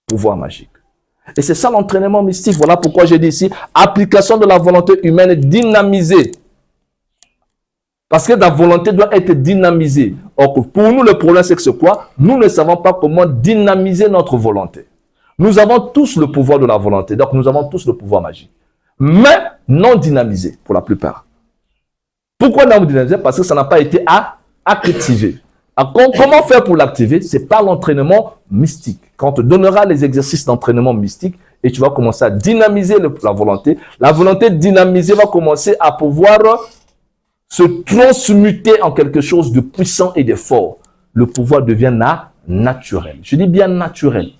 [SPEAKER 1] pouvoir magique. Et c'est ça l'entraînement mystique. Voilà pourquoi j'ai dit ici, application de la volonté humaine dynamisée. Parce que la volonté doit être dynamisée. Or, pour nous, le problème, c'est que c'est quoi? Nous ne savons pas comment dynamiser notre volonté. Nous avons tous le pouvoir de la volonté. Donc, nous avons tous le pouvoir magique. Mais non dynamisé, pour la plupart. Pourquoi non dynamisé? Parce que ça n'a pas été activé. Comment faire pour l'activer? C'est par l'entraînement mystique. Quand on te donnera les exercices d'entraînement mystique et tu vas commencer à dynamiser la volonté dynamisée va commencer à pouvoir se transmuter en quelque chose de puissant et de fort. Le pouvoir devient naturel. Je dis bien naturel.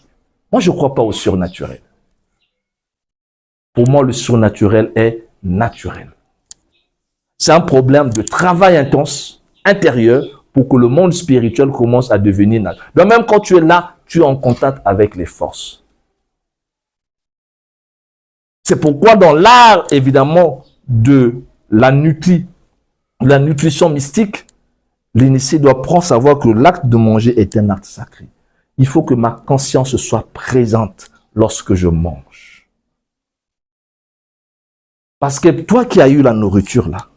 [SPEAKER 1] Moi, je ne crois pas au surnaturel. Pour moi, le surnaturel est naturel. C'est un problème de travail intense, intérieur, pour que le monde spirituel commence à devenir naturel. Donc même quand tu es là, tu es en contact avec les forces. C'est pourquoi dans l'art, évidemment, de la nutrition mystique, l'initié doit prendre à savoir que l'acte de manger est un acte sacré. Il faut que ma conscience soit présente lorsque je mange. Parce que toi qui as eu la nourriture là,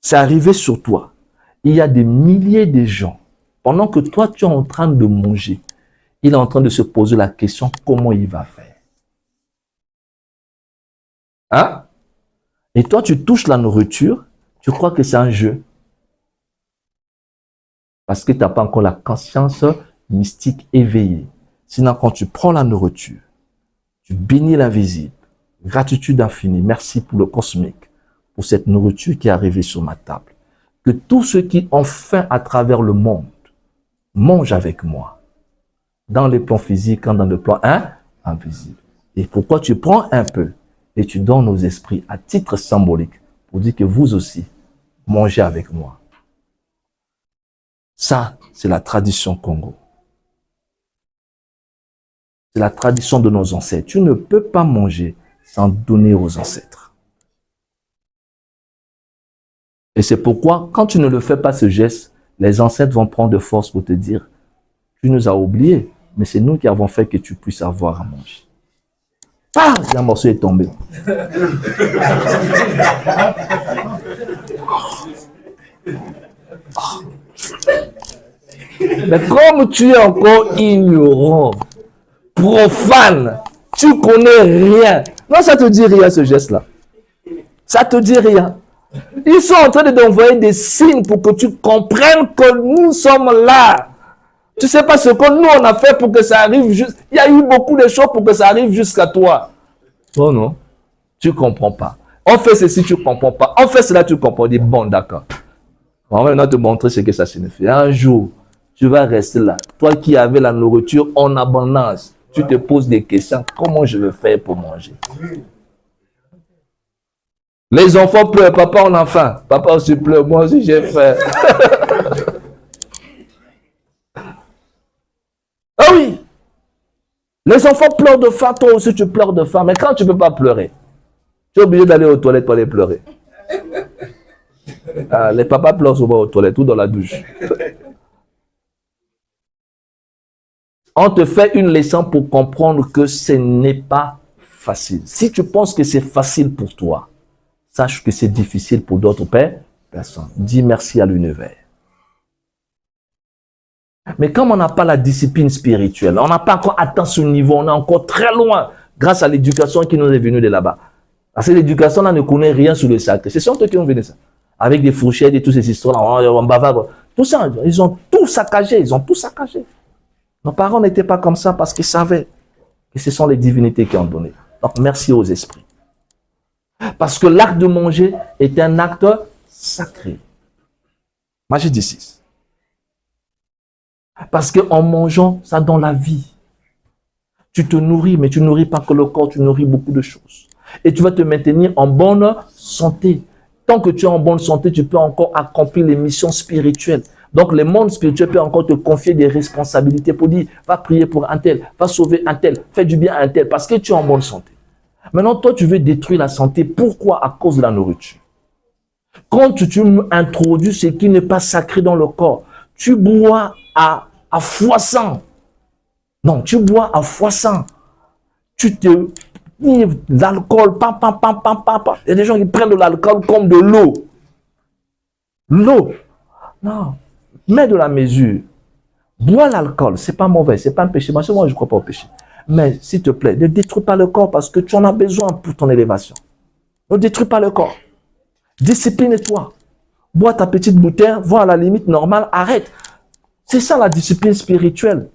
[SPEAKER 1] c'est arrivé sur toi. Il y a des milliers de gens, pendant que toi tu es en train de manger, il est en train de se poser la question comment il va faire. Hein? Et toi tu touches la nourriture, tu crois que c'est un jeu. Parce que tu n'as pas encore la conscience mystique éveillée. Sinon, quand tu prends la nourriture, tu bénis l'invisible. Gratitude infinie. Merci pour le cosmique, pour cette nourriture qui est arrivée sur ma table. Que tous ceux qui ont faim à travers le monde mangent avec moi. Dans les plans physiques, comme dans le plan invisible. Et pourquoi tu prends un peu et tu donnes aux esprits à titre symbolique pour dire que vous aussi, mangez avec moi. Ça, c'est la tradition Congo. C'est la tradition de nos ancêtres. Tu ne peux pas manger sans donner aux ancêtres. Et c'est pourquoi, quand tu ne le fais pas ce geste, les ancêtres vont prendre de force pour te dire, tu nous as oubliés, mais c'est nous qui avons fait que tu puisses avoir à manger. Ah, un morceau est tombé. Mais comme tu es encore ignorant, profane, tu connais rien. Non, ça te dit rien ce geste-là. Ça te dit rien. Ils sont en train d'envoyer des signes pour que tu comprennes que nous sommes là. Tu ne sais pas ce que nous on a fait pour que ça arrive juste. Il y a eu beaucoup de choses pour que ça arrive jusqu'à toi. Oh non, tu ne comprends pas. On fait ceci, tu ne comprends pas. On fait cela, tu comprends. On dit bon, d'accord. On va maintenant te montrer ce que ça signifie. Un jour, tu vas rester là. Toi qui avais la nourriture en abondance, tu te poses des questions. Comment je vais faire pour manger? Les enfants pleurent. Papa, on a faim. Papa aussi pleure. Moi aussi, j'ai faim. Ah oui! Les enfants pleurent de faim. Toi aussi, tu pleures de faim. Mais quand tu ne peux pas pleurer, tu es obligé d'aller aux toilettes pour aller pleurer. Ah, les papas pleurent souvent aux toilettes ou dans la douche. On te fait une leçon pour comprendre que ce n'est pas facile. Si tu penses que c'est facile pour toi, sache que c'est difficile pour d'autres personnes. Dis merci à l'univers. Mais comme on n'a pas la discipline spirituelle, on n'a pas encore atteint ce niveau, on est encore très loin grâce à l'éducation qui nous est venue de là-bas. Parce que l'éducation là ne connaît rien sur le sacré. C'est sûr qui ont venu ça. Avec des fourchettes et toutes ces histoires-là, on bavard. Tout ça, ils ont tout saccagé, ils ont tout saccagé. Nos parents n'étaient pas comme ça parce qu'ils savaient que ce sont les divinités qui ont donné. Donc merci aux esprits. Parce que l'acte de manger est un acte sacré. Magie du 6. Parce qu'en mangeant, ça donne la vie. Tu te nourris, mais tu ne nourris pas que le corps, tu nourris beaucoup de choses. Et tu vas te maintenir en bonne santé. Tant que tu es en bonne santé, tu peux encore accomplir les missions spirituelles. Donc, le monde spirituel peut encore te confier des responsabilités pour dire, va prier pour un tel, va sauver un tel, fais du bien à un tel, parce que tu es en bonne santé. Maintenant, toi, tu veux détruire la santé. Pourquoi? À cause de la nourriture. Quand tu introduis ce qui n'est pas sacré dans le corps, tu bois à foison. Non, tu bois à foison. Tu te l'alcool, pam. Il y a des gens qui prennent de l'alcool comme de l'eau. L'eau. Non. Mets de la mesure. Bois l'alcool, c'est pas mauvais, c'est pas un péché. Moi, je ne crois pas au péché. Mais s'il te plaît, ne détruis pas le corps parce que tu en as besoin pour ton élévation. Ne détruis pas le corps. Discipline-toi. Bois ta petite bouteille, vois à la limite normale, arrête. C'est ça la discipline spirituelle.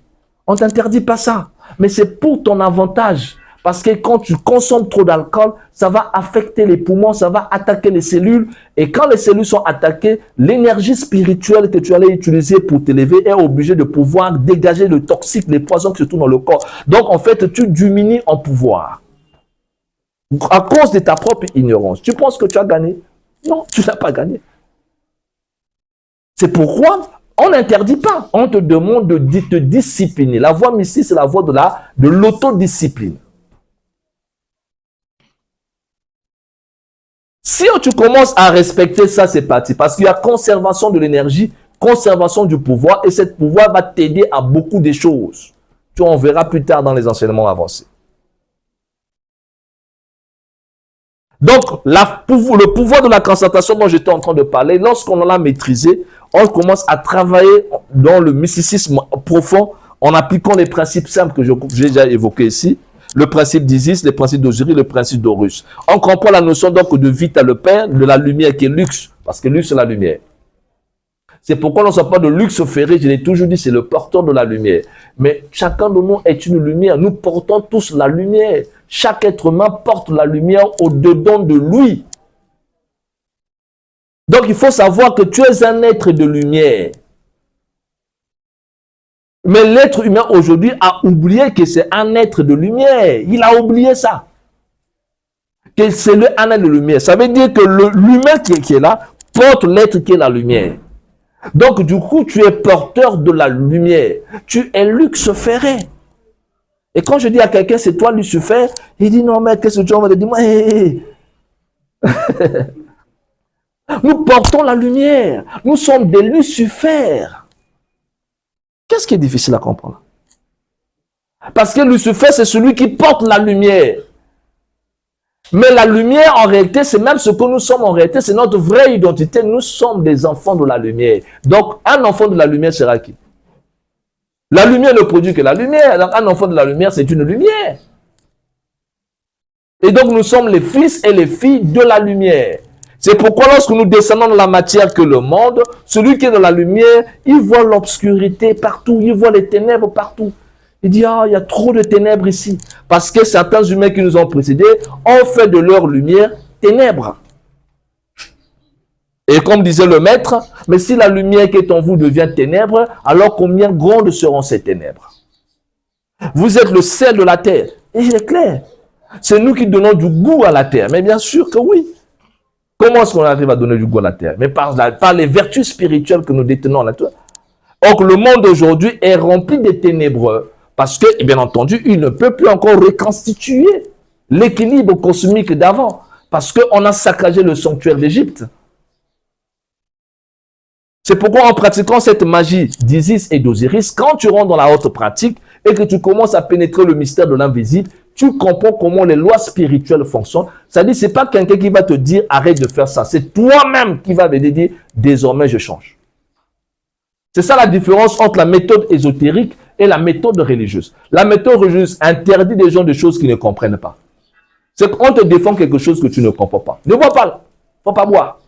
[SPEAKER 1] On ne t'interdit pas ça. Mais c'est pour ton avantage. Parce que quand tu consommes trop d'alcool, ça va affecter les poumons, ça va attaquer les cellules. Et quand les cellules sont attaquées, l'énergie spirituelle que tu allais utiliser pour t'élever est obligée de pouvoir dégager le toxique, les poisons qui se trouvent dans le corps. Donc, en fait, tu diminues en pouvoir. À cause de ta propre ignorance. Tu penses que tu as gagné? Non, tu n'as pas gagné. C'est pourquoi on n'interdit pas. On te demande de te discipliner. La voie mystique, c'est la voie de l'autodiscipline. Si tu commences à respecter ça, c'est parti. Parce qu'il y a conservation de l'énergie, conservation du pouvoir, et ce pouvoir va t'aider à beaucoup de choses. On verra plus tard dans les enseignements avancés. Donc, le pouvoir de la concentration dont j'étais en train de parler, lorsqu'on l'a maîtrisé, on commence à travailler dans le mysticisme profond en appliquant les principes simples que j'ai déjà évoqués ici. Le principe d'Isis, le principe d'Osiris, le principe d'Horus. On comprend la notion donc de Vita le Père, de la lumière qui est Lux, parce que Lux c'est la lumière. C'est pourquoi on ne soit pas de Luc Ferré, je l'ai toujours dit, c'est le porteur de la lumière. Mais chacun de nous est une lumière. Nous portons tous la lumière. Chaque être humain porte la lumière au-dedans de lui. Donc il faut savoir que tu es un être de lumière. Mais l'être humain aujourd'hui a oublié que c'est un être de lumière. Il a oublié ça. Que c'est un être de lumière. Ça veut dire que l'humain qui est là porte l'être qui est la lumière. Donc du coup, tu es porteur de la lumière. Tu es Lucifer. Et quand je dis à quelqu'un, c'est toi Lucifer, il dit non, mais qu'est-ce que tu vas me dire? Moi, hey. Nous portons la lumière. Nous sommes des Lucifer. Qu'est-ce qui est difficile à comprendre? Parce que Lucifer, c'est celui qui porte la lumière. Mais la lumière, en réalité, c'est même ce que nous sommes en réalité, c'est notre vraie identité. Nous sommes des enfants de la lumière. Donc, un enfant de la lumière sera qui? La lumière ne produit que la lumière. Donc, un enfant de la lumière, c'est une lumière. Et donc, nous sommes les fils et les filles de la lumière. C'est pourquoi lorsque nous descendons dans la matière que le monde, celui qui est dans la lumière, il voit l'obscurité partout, il voit les ténèbres partout. Il dit, ah, il y a trop de ténèbres ici. Parce que certains humains qui nous ont précédés ont fait de leur lumière ténèbres. Et comme disait le maître, mais si la lumière qui est en vous devient ténèbres, alors combien grandes seront ces ténèbres? Vous êtes le sel de la terre. Et il est clair. C'est nous qui donnons du goût à la terre. Mais bien sûr que oui. Comment est-ce qu'on arrive à donner du goût à la terre? Mais par les vertus spirituelles que nous détenons là. Donc le monde aujourd'hui est rempli de ténébreux. Parce que, bien entendu, il ne peut plus encore reconstituer l'équilibre cosmique d'avant. Parce qu'on a saccagé le sanctuaire d'Égypte. C'est pourquoi en pratiquant cette magie d'Isis et d'Osiris, quand tu rentres dans la haute pratique et que tu commences à pénétrer le mystère de l'invisible, tu comprends comment les lois spirituelles fonctionnent. C'est-à-dire, ce n'est pas quelqu'un qui va te dire « arrête de faire ça ». C'est toi-même qui va te dire « désormais, je change ». C'est ça la différence entre la méthode ésotérique et la méthode religieuse. La méthode religieuse interdit des gens des choses qu'ils ne comprennent pas. C'est qu'on te défend quelque chose que tu ne comprends pas. Ne bois pas, il ne faut pas boire.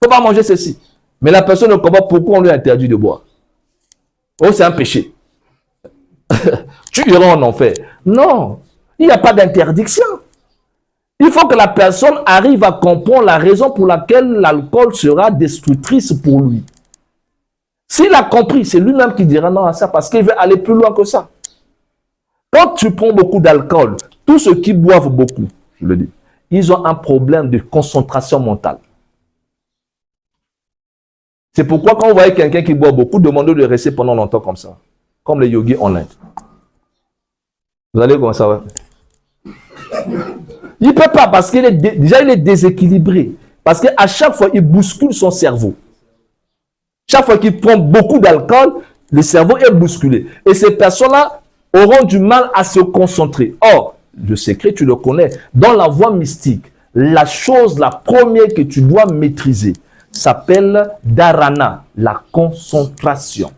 [SPEAKER 1] Il ne faut pas manger ceci. Mais la personne ne comprend pas pourquoi on lui interdit de boire. Oh, c'est un péché. Tu iras en enfer. Non, il n'y a pas d'interdiction. Il faut que la personne arrive à comprendre la raison pour laquelle l'alcool sera destructrice pour lui. S'il a compris, c'est lui-même qui dira non à ça parce qu'il veut aller plus loin que ça. Quand tu prends beaucoup d'alcool, tous ceux qui boivent beaucoup, je le dis, ils ont un problème de concentration mentale. C'est pourquoi quand vous voyez quelqu'un qui boit beaucoup, demandez de rester pendant longtemps comme ça. Comme les yogis en Inde. Vous allez comment ça va? Il ne peut pas parce qu'il est déjà il est déséquilibré. Parce qu'à chaque fois, il bouscule son cerveau. Chaque fois qu'il prend beaucoup d'alcool, le cerveau est bousculé. Et ces personnes-là auront du mal à se concentrer. Or, le secret, tu le connais. Dans la voie mystique, la chose, la première que tu dois maîtriser, s'appelle dharana, la concentration.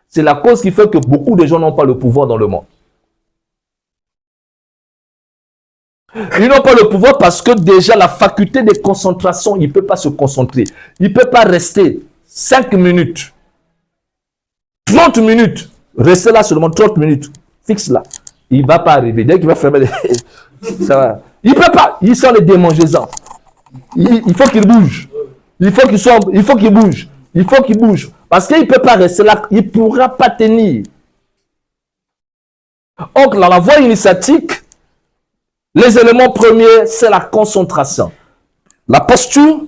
[SPEAKER 1] C'est la cause qui fait que beaucoup de gens n'ont pas le pouvoir dans le monde. Ils n'ont pas le pouvoir parce que déjà la faculté de concentration, il ne peut pas se concentrer. Il ne peut pas rester 5 minutes, 30 minutes, rester là seulement 30 minutes, fixe là. Il ne va pas arriver. Dès qu'il va fermer les... ça va. Il ne peut pas. Il sent les démangeaisons. Il faut qu'il bouge. Il faut qu'il bouge. Il faut qu'il bouge. Parce qu'il ne peut pas rester là. Il ne pourra pas tenir. Donc, dans la voie initiatique, les éléments premiers, c'est la concentration. La posture,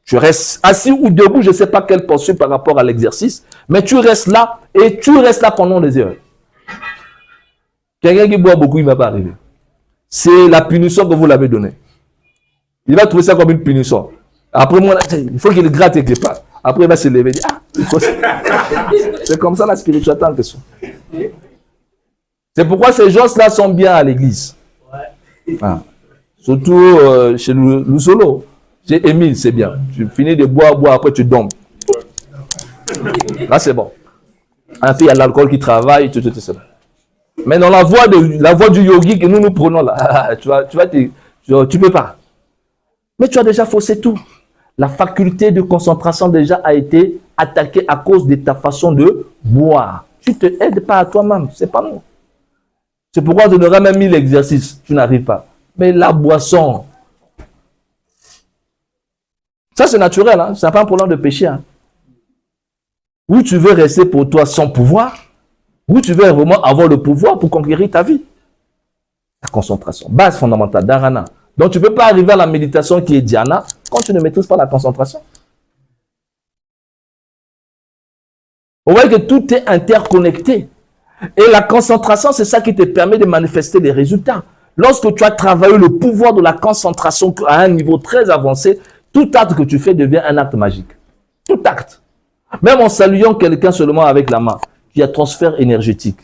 [SPEAKER 1] tu restes assis ou debout, je ne sais pas quelle posture par rapport à l'exercice, mais tu restes là et tu restes là pendant des heures. Quelqu'un qui boit beaucoup, il ne va pas arriver. C'est la punition que vous l'avez donnée. Il va trouver ça comme une punition. Après, moi, il faut qu'il gratte quelque part. Après, il va se lever et dire, ah, c'est comme ça la spiritualité en question. C'est pourquoi ces gens-là sont bien à l'église. Ah. Surtout chez nous solo. Chez Émile, c'est bien. Tu finis de boire, après tu dormes. Là, c'est bon. En fait, il y a l'alcool qui travaille, tout. Mais dans la voie du yogi que nous prenons là, tu peux pas. Mais tu as déjà faussé tout. La faculté de concentration déjà a été attaquée à cause de ta façon de boire. Tu ne te aides pas à toi-même, c'est pas nous. C'est pourquoi tu n'auras même mis l'exercice, tu n'arrives pas. Mais la boisson, ça c'est naturel, hein? Ce n'est pas un problème de péché. Hein? Ou tu veux rester pour toi sans pouvoir, ou tu veux vraiment avoir le pouvoir pour conquérir ta vie. La concentration, base fondamentale, dharana. Donc tu ne peux pas arriver à la méditation qui est dhyana quand tu ne maîtrises pas la concentration. Vous voyez que tout est interconnecté. Et la concentration, c'est ça qui te permet de manifester des résultats. Lorsque tu as travaillé le pouvoir de la concentration à un niveau très avancé, tout acte que tu fais devient un acte magique. Tout acte. Même en saluant quelqu'un seulement avec la main, qui a transfert énergétique.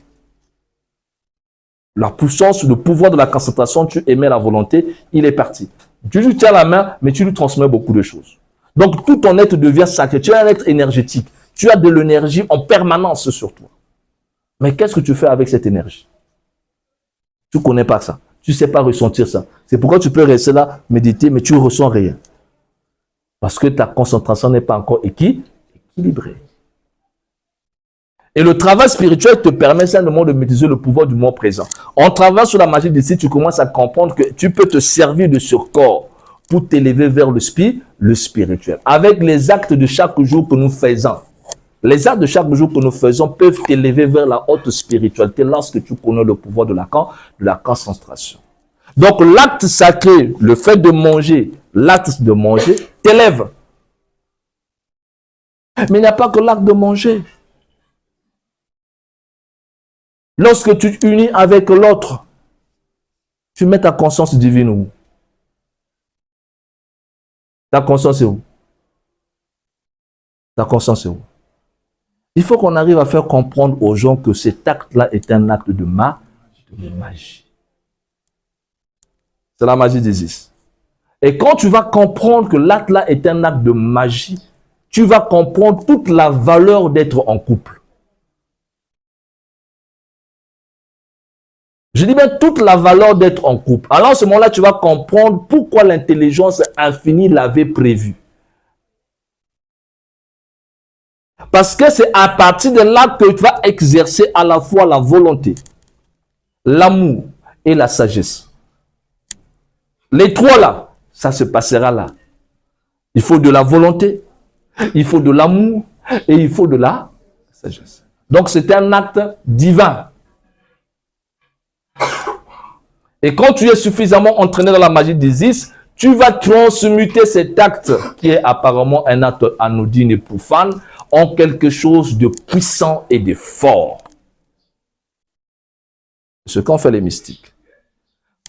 [SPEAKER 1] La puissance, le pouvoir de la concentration, tu émets la volonté, il est parti. Tu lui tiens la main, mais tu lui transmets beaucoup de choses. Donc tout ton être devient sacré. Tu es un être énergétique. Tu as de l'énergie en permanence sur toi. Mais qu'est-ce que tu fais avec cette énergie? Tu ne connais pas ça. Tu ne sais pas ressentir ça. C'est pourquoi tu peux rester là, méditer, mais tu ne ressens rien. Parce que ta concentration n'est pas encore équilibrée. Et le travail spirituel te permet simplement de maîtriser le pouvoir du moment présent. En travaillant sur la magie d'ici, tu commences à comprendre que tu peux te servir de ce corps pour t'élever vers le spirituel. Avec les actes de chaque jour que nous faisons. Les actes de chaque jour que nous faisons peuvent t'élever vers la haute spiritualité lorsque tu connais le pouvoir de la concentration. Donc l'acte sacré, le fait de manger, l'acte de manger t'élève. Mais il n'y a pas que l'acte de manger. Lorsque tu t'unis avec l'autre, tu mets ta conscience divine où? Ta conscience est où? Ta conscience est où? Il faut qu'on arrive à faire comprendre aux gens que cet acte-là est un acte de magie. C'est la magie d'Isis. Et quand tu vas comprendre que l'acte-là est un acte de magie, tu vas comprendre toute la valeur d'être en couple. Je dis bien toute la valeur d'être en couple. Alors à ce moment-là, tu vas comprendre pourquoi l'intelligence infinie l'avait prévu. Parce que c'est à partir de là que tu vas exercer à la fois la volonté, l'amour et la sagesse. Les trois là, ça se passera là. Il faut de la volonté, il faut de l'amour et il faut de la sagesse. Donc c'est un acte divin. Et quand tu es suffisamment entraîné dans la magie d'Isis, tu vas transmuter cet acte qui est apparemment un acte anodin et profane en quelque chose de puissant et de fort. Ce qu'ont fait les mystiques.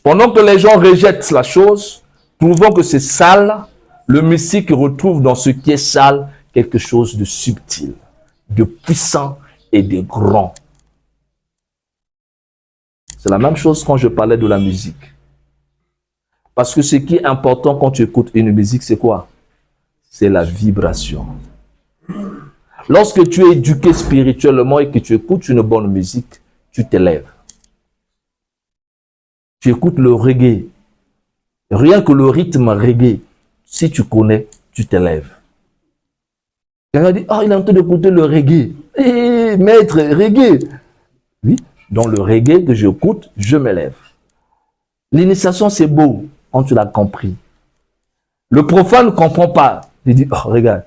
[SPEAKER 1] Pendant que les gens rejettent la chose, trouvant que c'est sale, le mystique retrouve dans ce qui est sale quelque chose de subtil, de puissant et de grand. C'est la même chose quand je parlais de la musique. Parce que ce qui est important quand tu écoutes une musique, c'est quoi? C'est la vibration. Lorsque tu es éduqué spirituellement et que tu écoutes une bonne musique, tu t'élèves. Tu écoutes le reggae. Rien que le rythme reggae, si tu connais, tu t'élèves. Quelqu'un dit, oh, il est en train d'écouter le reggae. Hé, maître, reggae. Oui, dans le reggae que j'écoute, je m'élève. L'initiation, c'est beau, quand tu l'as compris. Le profane ne comprend pas. Il dit, oh, regarde.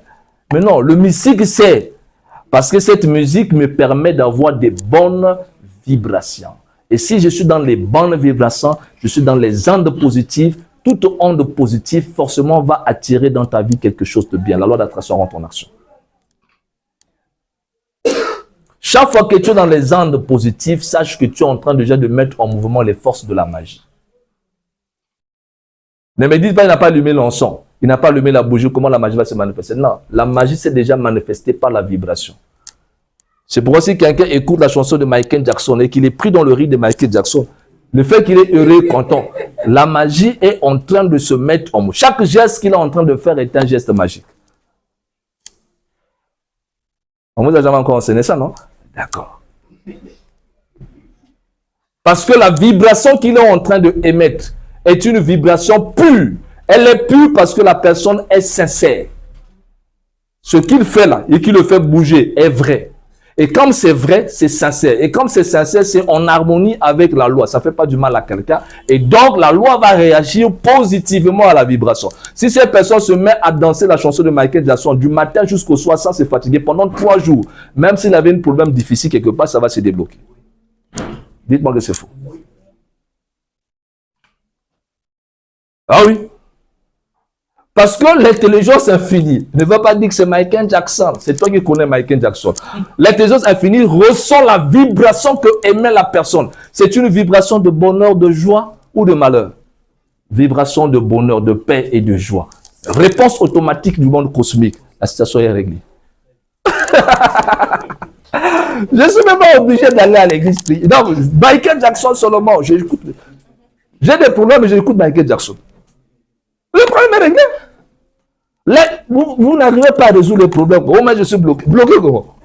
[SPEAKER 1] Mais non, le mystique, c'est parce que cette musique me permet d'avoir des bonnes vibrations. Et si je suis dans les bonnes vibrations, je suis dans les ondes positives, toute onde positive forcément va attirer dans ta vie quelque chose de bien. La loi d'attraction rentre en action. Chaque fois que tu es dans les ondes positives, sache que tu es en train déjà de mettre en mouvement les forces de la magie. Ne me dites pas, il n'a pas allumé l'encens, il n'a pas allumé la bougie, comment la magie va se manifester? Non, la magie s'est déjà manifestée par la vibration. C'est pourquoi si quelqu'un écoute la chanson de Michael Jackson et qu'il est pris dans le rythme de Michael Jackson, le fait qu'il est heureux, content, la magie est en train de se mettre en mouvement. Chaque geste qu'il est en train de faire est un geste magique. On vous a jamais encore enseigné ça, non? D'accord. Parce que la vibration qu'il est en train d'émettre est une vibration pure, Elle est pure parce que la personne est sincère. Ce qu'il fait là et qui le fait bouger est vrai. Et comme c'est vrai, c'est sincère. Et comme c'est sincère, c'est en harmonie avec la loi. Ça ne fait pas du mal à quelqu'un. Et donc, la loi va réagir positivement à la vibration. Si cette personne se met à danser la chanson de Michael Jackson du matin jusqu'au soir sans se fatiguer pendant 3 jours, même s'il avait un problème difficile quelque part, ça va se débloquer. Dites-moi que c'est faux. Ah oui. Parce que l'intelligence infinie ne veut pas dire que c'est Michael Jackson. C'est toi qui connais Michael Jackson. L'intelligence infinie ressent la vibration que émet la personne. C'est une vibration de bonheur, de joie ou de malheur. Vibration de bonheur, de paix et de joie. Réponse automatique du monde cosmique. La situation est réglée. Je ne suis même pas obligé d'aller à l'église. Non, Michael Jackson seulement. J'ai des problèmes, mais j'écoute Michael Jackson. Le problème est réglé. Vous n'arrivez pas à résoudre les problèmes. Oh, mais je suis bloqué. Bloqué comment?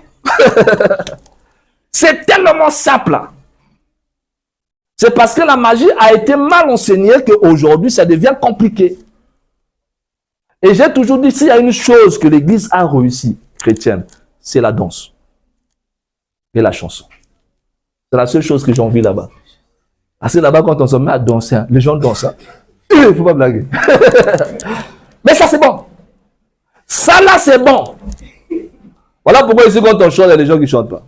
[SPEAKER 1] C'est tellement simple. C'est parce que la magie a été mal enseignée qu'aujourd'hui, ça devient compliqué. Et j'ai toujours dit, s'il y a une chose que l'Église a réussi, chrétienne, c'est la danse et la chanson. C'est la seule chose que j'ai envie là-bas. Parce que là-bas, quand on se met à danser, les gens dansent. Il ne faut pas blaguer. Mais ça, c'est bon. Ça, là, c'est bon. Voilà pourquoi ici, quand on chante, il y a des gens qui ne chantent pas.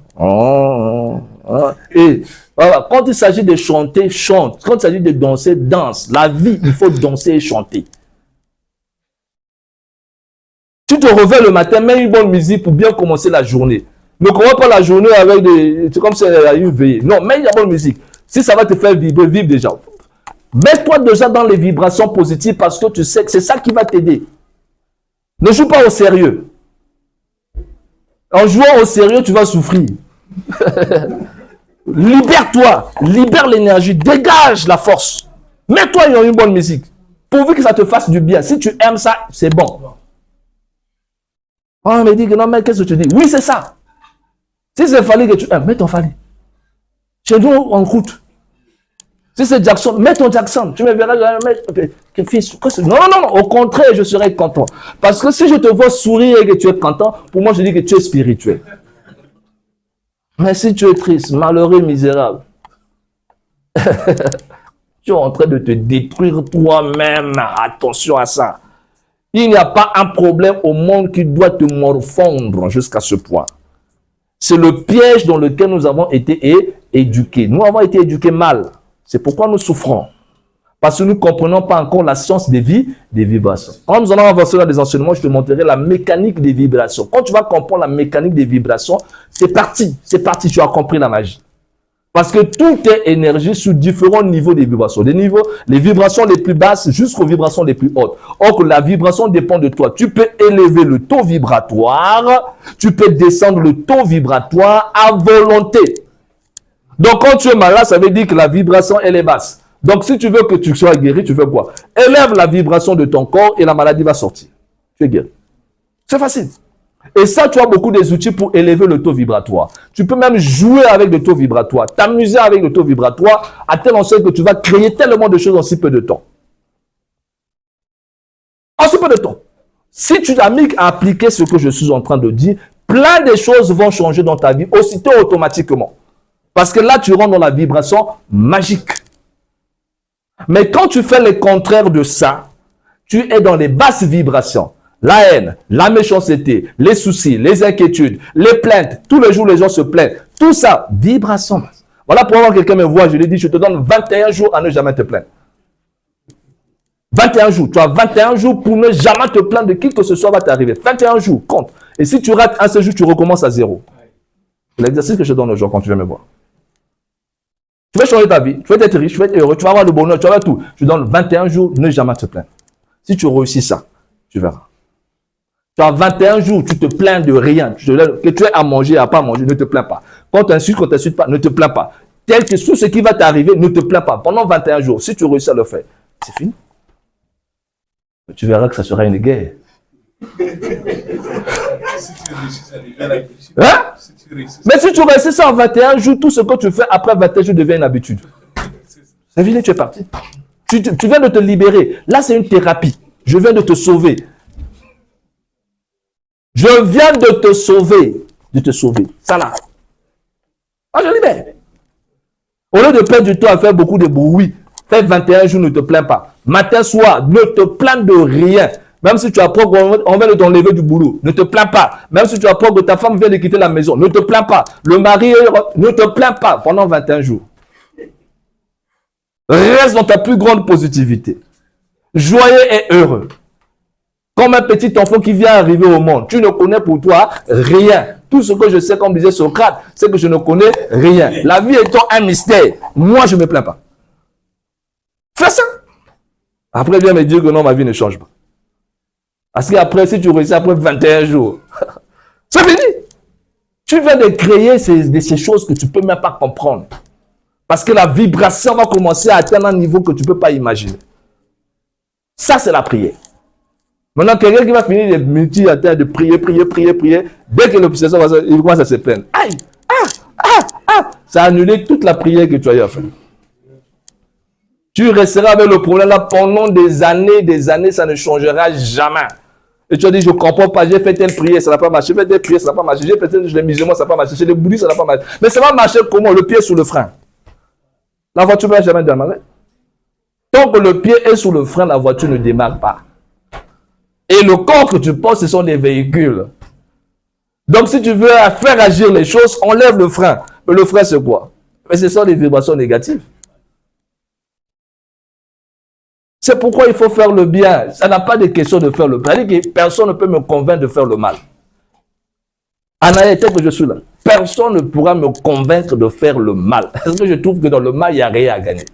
[SPEAKER 1] Et voilà, quand il s'agit de chanter, chante. Quand il s'agit de danser, danse. La vie, il faut danser et chanter. Tu te réveilles le matin, mets une bonne musique pour bien commencer la journée. Ne commence pas la journée avec des... C'est comme si il y a une veillée. Non, mets une bonne musique. Si ça va te faire vibrer, vibre déjà. Mets-toi déjà dans les vibrations positives parce que tu sais que c'est ça qui va t'aider. Ne joue pas au sérieux. En jouant au sérieux, tu vas souffrir. Libère-toi, libère l'énergie, dégage la force. Mets-toi dans une bonne musique. Pourvu que ça te fasse du bien. Si tu aimes ça, c'est bon. On me dit que non, mais qu'est-ce que tu dis? Oui, c'est ça. Si c'est Fali que tu aimes, mets ton Fali. Chez nous, en route. Si c'est Jackson, mets ton Jackson. Tu me verras, non, au contraire, je serai content. Parce que si je te vois sourire et que tu es content, pour moi, je dis que tu es spirituel. Mais si tu es triste, malheureux, misérable, tu es en train de te détruire toi-même. Attention à ça. Il n'y a pas un problème au monde qui doit te morfondre jusqu'à ce point. C'est le piège dans lequel nous avons été éduqués. Nous avons été éduqués mal. C'est pourquoi nous souffrons. Parce que nous ne comprenons pas encore la science des vibrations. Quand nous allons avancer dans les enseignements, je te montrerai la mécanique des vibrations. Quand tu vas comprendre la mécanique des vibrations, c'est parti. C'est parti, tu as compris la magie. Parce que tout est énergie sous différents niveaux de vibrations. Les vibrations les plus basses jusqu'aux vibrations les plus hautes. Or, la vibration dépend de toi. Tu peux élever le taux vibratoire, tu peux descendre le taux vibratoire à volonté. Donc, quand tu es malade, ça veut dire que la vibration, elle est basse. Donc, si tu veux que tu sois guéri, tu fais quoi? Élève la vibration de ton corps et la maladie va sortir. Tu es guéri. C'est facile. Et ça, tu as beaucoup des outils pour élever le taux vibratoire. Tu peux même jouer avec le taux vibratoire, t'amuser avec le taux vibratoire, à tel enseigne que tu vas créer tellement de choses en si peu de temps. En si peu de temps. Si tu t'as mis à appliquer ce que je suis en train de dire, plein de choses vont changer dans ta vie, aussitôt automatiquement. Parce que là, tu rentres dans la vibration magique. Mais quand tu fais le contraire de ça, tu es dans les basses vibrations. La haine, la méchanceté, les soucis, les inquiétudes, les plaintes. Tous les jours, les gens se plaignent. Tout ça, vibration. Voilà pourquoi quelqu'un me voit, je lui dis, je te donne 21 jours à ne jamais te plaindre. 21 jours. Tu as 21 jours pour ne jamais te plaindre de qui que ce soit va t'arriver. 21 jours, compte. Et si tu rates un seul jour, tu recommences à zéro. C'est l'exercice que je donne aux gens quand tu viens me voir. Tu vas changer ta vie, tu vas être riche, tu vas être heureux, tu vas avoir le bonheur, tu vas avoir tout. Je donne 21 jours, ne jamais te plaindre. Si tu réussis ça, tu verras. Tu as 21 jours, tu te plains de rien. Que tu aies à manger, à pas manger, ne te plains pas. Quand tu insultes pas, ne te plains pas. Tel que tout ce qui va t'arriver, ne te plains pas. Pendant 21 jours, si tu réussis à le faire, c'est fini. Tu verras que ça sera une guerre. Hein? Mais si tu réussis ça en 21 jours, tout ce que tu fais après 21 jours devient une habitude. C'est fini, tu es parti. Tu viens de te libérer. Là, c'est une thérapie. Je viens de te sauver. Je viens de te sauver. De te sauver. Ça là. Ah, je libère. Au lieu de perdre du temps à faire beaucoup de bruit, fais 21 jours, ne te plains pas. Matin, soir, ne te plains de rien. Même si tu apprends qu'on vient de t'enlever du boulot, ne te plains pas. Même si tu apprends que ta femme vient de quitter la maison, ne te plains pas. Le mari, ne te plains pas pendant 21 jours. Reste dans ta plus grande positivité. Joyeux et heureux. Comme un petit enfant qui vient arriver au monde. Tu ne connais pour toi rien. Tout ce que je sais, comme disait Socrate, c'est que je ne connais rien. La vie étant un mystère, moi je ne me plains pas. Fais ça. Après, viens me dire que non, ma vie ne change pas. Parce qu'après, si tu réussis après 21 jours, c'est fini. Tu viens de créer ces choses que tu ne peux même pas comprendre. Parce que la vibration va commencer à atteindre un niveau que tu ne peux pas imaginer. Ça, c'est la prière. Maintenant, quelqu'un qui va finir de multi-atteindre, de prier, dès que l'obsession va se, il commence à se plaindre. Aïe, ça a annulé toute la prière que tu as eu à faire. Tu resteras avec le problème là pendant des années, ça ne changera jamais. Et tu as dit, je ne comprends pas, j'ai fait telle prière, ça n'a pas marché, j'ai fait telle prière, ça n'a pas marché, j'ai fait les musulmans, ça n'a pas marché, chez les bouddhistes, ça n'a pas marché. Mais ça va marcher comment? Le pied sous le frein. La voiture ne va jamais démarrer. Tant que le pied est sous le frein, la voiture ne démarre pas. Et le corps que tu portes, ce sont des véhicules. Donc, si tu veux faire agir les choses, enlève le frein. Mais le frein, c'est quoi? Mais ce sont des vibrations négatives. C'est pourquoi il faut faire le bien. Ça n'a pas de question de faire le bien. C'est-à-dire que personne ne peut me convaincre de faire le mal. En réalité, que je suis là. Personne ne pourra me convaincre de faire le mal. Parce que je trouve que dans le mal, il n'y a rien à gagner.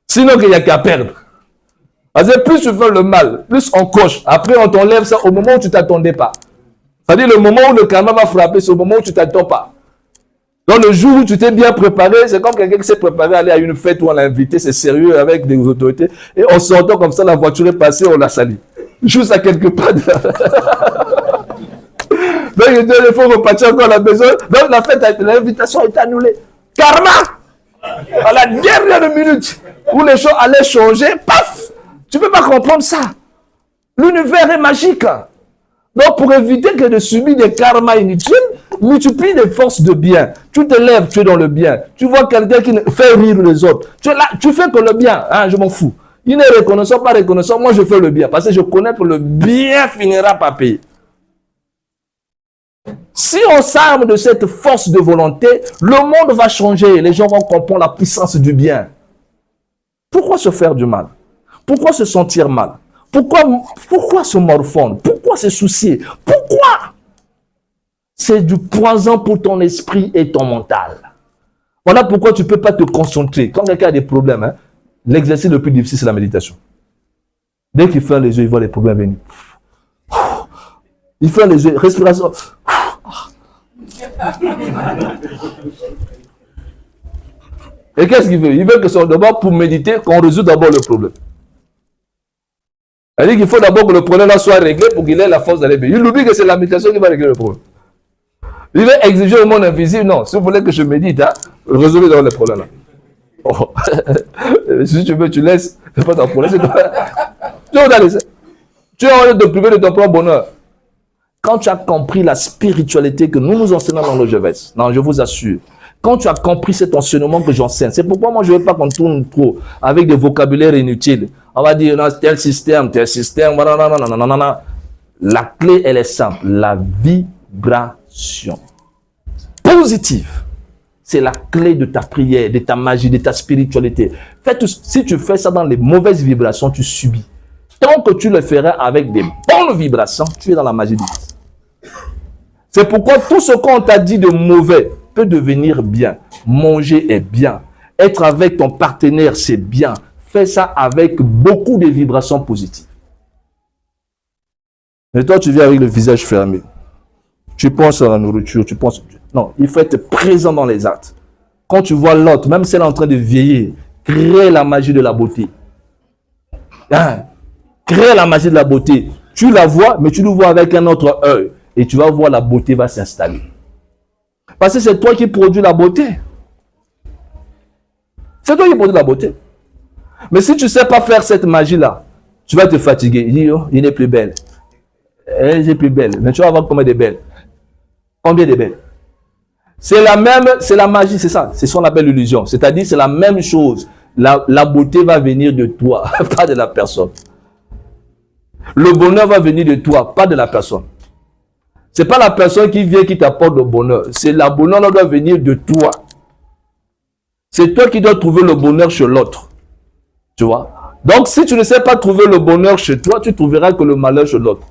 [SPEAKER 1] Sinon, il n'y a qu'à perdre. Parce que plus tu fais le mal, plus on coche. Après, on t'enlève ça au moment où tu ne t'attendais pas. C'est-à-dire le moment où le karma va frapper, c'est au moment où tu ne t'attends pas. Donc le jour où tu t'es bien préparé, c'est comme quelqu'un qui s'est préparé à aller à une fête où on l'a invité, c'est sérieux avec des autorités. Et on s'entend comme ça, la voiture est passée, on l'a sali. Juste à quelque part. Donc il faut repartir encore à la maison. Donc la fête, l'invitation est annulée. Karma! À la dernière minute où les choses allaient changer, paf! Tu ne peux pas comprendre ça. L'univers est magique. Donc, pour éviter que de subir des karmas inutiles, multiplie les forces de bien. Tu te lèves, tu es dans le bien. Tu vois quelqu'un qui fait rire les autres. Tu es là, tu fais que le bien. Hein, je m'en fous. Il n'est reconnaissant, pas reconnaissant. Moi, je fais le bien. Parce que je connais que le bien finira par payer. Si on s'arme de cette force de volonté, le monde va changer. Les gens vont comprendre la puissance du bien. Pourquoi se faire du mal? Pourquoi se sentir mal? Pourquoi se morfondre? Pourquoi se soucier? Pourquoi? C'est du poison pour ton esprit et ton mental. Voilà pourquoi tu ne peux pas te concentrer. Quand quelqu'un a des problèmes, hein, l'exercice le plus difficile, c'est la méditation. Dès qu'il ferme les yeux, il voit les problèmes venir. Il ferme les yeux, respiration. Et qu'est-ce qu'il veut? Il veut que ce soit d'abord pour méditer, qu'on résout d'abord le problème. C'est-à-dire qu'il faut d'abord que le problème là soit réglé pour qu'il ait la force d'aller bien. Il oublie que c'est la méditation qui va régler le problème. Il veut exiger au monde invisible. Non, si vous voulez que je médite, hein, résolvez d'abord le problème là. Oh. Si tu veux, tu laisses. C'est pas ton problème. Tu vas laisser. Tu as envie de te priver de ton propre bonheur. Quand tu as compris la spiritualité que nous enseignons dans le Jevès, non, je vous assure, quand tu as compris cet enseignement que j'enseigne, c'est pourquoi moi je ne veux pas qu'on tourne trop avec des vocabulaires inutiles. On va dire, non, tel système, non. La clé, elle est simple. La vibration positive. C'est la clé de ta prière, de ta magie, de ta spiritualité. Si tu fais ça dans les mauvaises vibrations, tu subis. Tant que tu le feras avec des bonnes vibrations, tu es dans la magie de Dieu. C'est pourquoi tout ce qu'on t'a dit de mauvais peut devenir bien. Manger est bien. Être avec ton partenaire, c'est bien. Fais ça avec beaucoup de vibrations positives. Mais toi, tu viens avec le visage fermé. Tu penses à la nourriture, tu penses... Non, il faut être présent dans les actes. Quand tu vois l'autre, même si elle est en train de vieillir, crée la magie de la beauté. Hein? Crée la magie de la beauté. Tu la vois, mais tu le vois avec un autre œil. Et tu vas voir, la beauté va s'installer. Parce que c'est toi qui produis la beauté. C'est toi qui produis la beauté. Mais si tu ne sais pas faire cette magie-là, tu vas te fatiguer. Il dit, oh, il est plus belle. Elle est plus belle. Mais tu vas voir combien de belles. Combien de belles. C'est la magie, c'est ça. C'est ce qu'on appelle l'illusion. C'est-à-dire, c'est la même chose. La beauté va venir de toi, pas de la personne. Le bonheur va venir de toi, pas de la personne. Ce n'est pas la personne qui vient qui t'apporte le bonheur. C'est la bonheur qui doit venir de toi. C'est toi qui dois trouver le bonheur chez l'autre. Tu vois? Donc, si tu ne sais pas trouver le bonheur chez toi, tu trouveras que le malheur chez l'autre.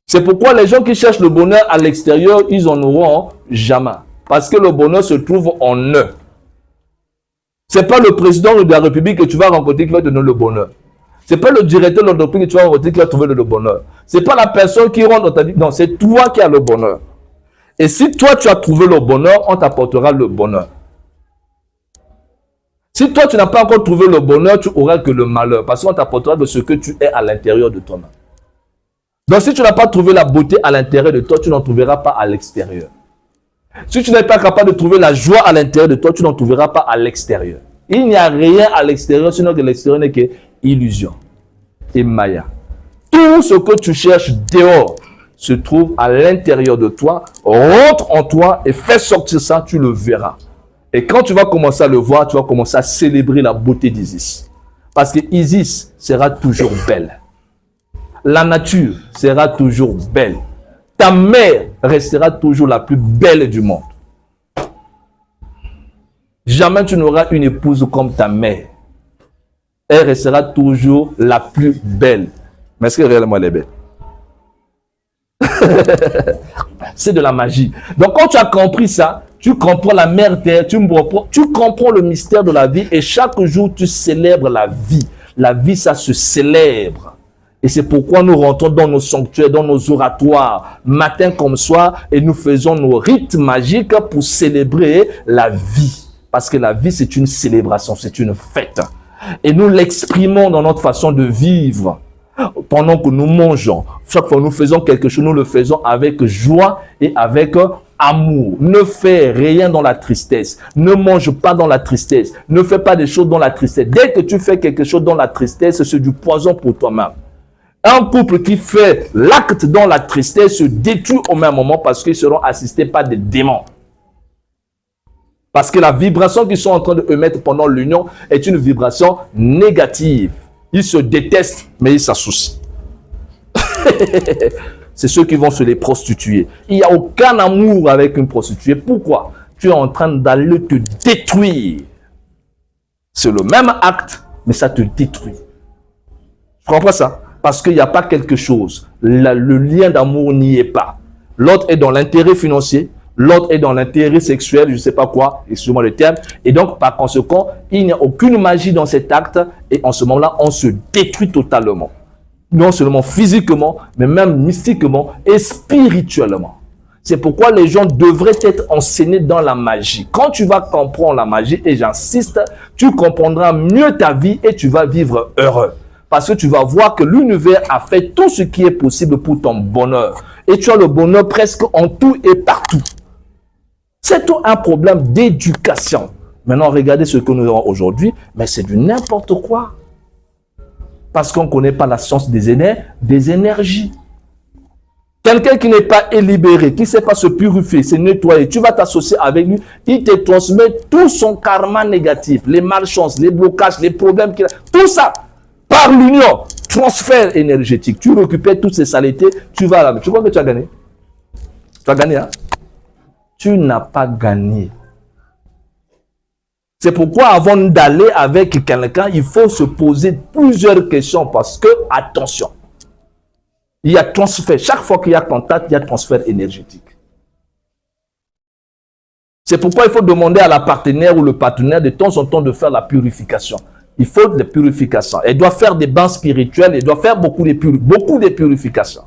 [SPEAKER 1] C'est pourquoi les gens qui cherchent le bonheur à l'extérieur, ils en auront jamais. Parce que le bonheur se trouve en eux. Ce n'est pas le président de la République que tu vas rencontrer qui va te donner le bonheur. Ce n'est pas le directeur de l'entreprise que tu vas rencontrer qui va trouver le bonheur. Ce n'est pas la personne qui rentre dans ta vie. Non, c'est toi qui as le bonheur. Et si toi, tu as trouvé le bonheur, on t'apportera le bonheur. Si toi, tu n'as pas encore trouvé le bonheur, tu auras que le malheur. Parce qu'on t'apportera de ce que tu es à l'intérieur de toi-même. Donc, si tu n'as pas trouvé la beauté à l'intérieur de toi, tu n'en trouveras pas à l'extérieur. Si tu n'es pas capable de trouver la joie à l'intérieur de toi, tu n'en trouveras pas à l'extérieur. Il n'y a rien à l'extérieur, sinon que l'extérieur n'est qu'illusion et maya. Tout ce que tu cherches dehors se trouve à l'intérieur de toi, rentre en toi et fais sortir ça, tu le verras. Et quand tu vas commencer à le voir, tu vas commencer à célébrer la beauté d'Isis. Parce que Isis sera toujours belle. La nature sera toujours belle. Ta mère restera toujours la plus belle du monde. Jamais tu n'auras une épouse comme ta mère. Elle restera toujours la plus belle. Mais est-ce que réellement elle est belle? C'est de la magie. Donc quand tu as compris ça, tu comprends la mère terre, tu comprends le mystère de la vie et chaque jour tu célèbres la vie. La vie, ça se célèbre. Et c'est pourquoi nous rentrons dans nos sanctuaires, dans nos oratoires, matin comme soir, et nous faisons nos rites magiques pour célébrer la vie. Parce que la vie, c'est une célébration, c'est une fête. Et nous l'exprimons dans notre façon de vivre. Pendant que nous mangeons, chaque fois que nous faisons quelque chose, nous le faisons avec joie et avec amour. Ne fais rien dans la tristesse. Ne mange pas dans la tristesse. Ne fais pas des choses dans la tristesse. Dès que tu fais quelque chose dans la tristesse, c'est du poison pour toi-même. Un couple qui fait l'acte dans la tristesse se détruit au même moment parce qu'ils seront assistés par des démons. Parce que la vibration qu'ils sont en train de émettre pendant l'union est une vibration négative. Ils se détestent, mais ils s'associent. C'est ceux qui vont se les prostituer. Il n'y a aucun amour avec une prostituée. Pourquoi? Tu es en train d'aller te détruire. C'est le même acte, mais ça te détruit. Tu comprends ça? Parce qu'il n'y a pas quelque chose. Le lien d'amour n'y est pas. L'autre est dans l'intérêt financier. L'autre est dans l'intérêt sexuel, je ne sais pas quoi, excusez-moi le terme. Et donc, par conséquent, il n'y a aucune magie dans cet acte. Et en ce moment-là, on se détruit totalement. Non seulement physiquement, mais même mystiquement et spirituellement. C'est pourquoi les gens devraient être enseignés dans la magie. Quand tu vas comprendre la magie, et j'insiste, tu comprendras mieux ta vie et tu vas vivre heureux. Parce que tu vas voir que l'univers a fait tout ce qui est possible pour ton bonheur. Et tu as le bonheur presque en tout et partout. C'est tout un problème d'éducation. Maintenant, regardez ce que nous avons aujourd'hui, mais c'est du n'importe quoi. Parce qu'on ne connaît pas la science des énergies. Quelqu'un qui n'est pas libéré, qui ne sait pas se purifier, se nettoyer, tu vas t'associer avec lui, il te transmet tout son karma négatif, les malchances, les blocages, les problèmes qu'il a, tout ça, par l'union, transfert énergétique. Tu récupères toutes ces saletés, tu vas là. Tu vois que tu as gagné? Tu as gagné, hein? Tu n'as pas gagné. C'est pourquoi avant d'aller avec quelqu'un, il faut se poser plusieurs questions parce que, attention, il y a transfert. Chaque fois qu'il y a contact, il y a transfert énergétique. C'est pourquoi il faut demander à la partenaire ou le partenaire de temps en temps de faire la purification. Il faut de la purification. Elle doit faire des bains spirituels, elle doit faire beaucoup de purifications.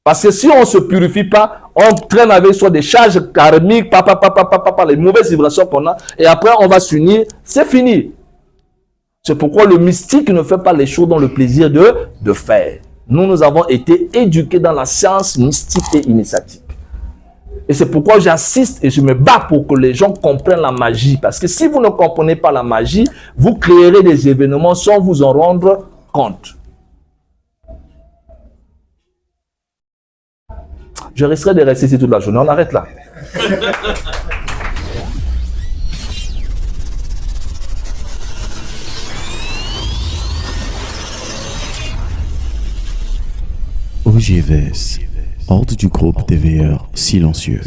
[SPEAKER 1] Parce que si on ne se purifie pas, on traîne avec soi des charges karmiques, les mauvaises vibrations qu'on a, et après on va s'unir, c'est fini. C'est pourquoi le mystique ne fait pas les choses dans le plaisir de faire. Nous avons été éduqués dans la science mystique et initiatique. Et c'est pourquoi j'insiste et je me bats pour que les gens comprennent la magie. Parce que si vous ne comprenez pas la magie, vous créerez des événements sans vous en rendre compte. Je risquerai de rester ici toute la journée. On arrête là.
[SPEAKER 2] OGVS, ordre du groupe des veilleurs silencieux.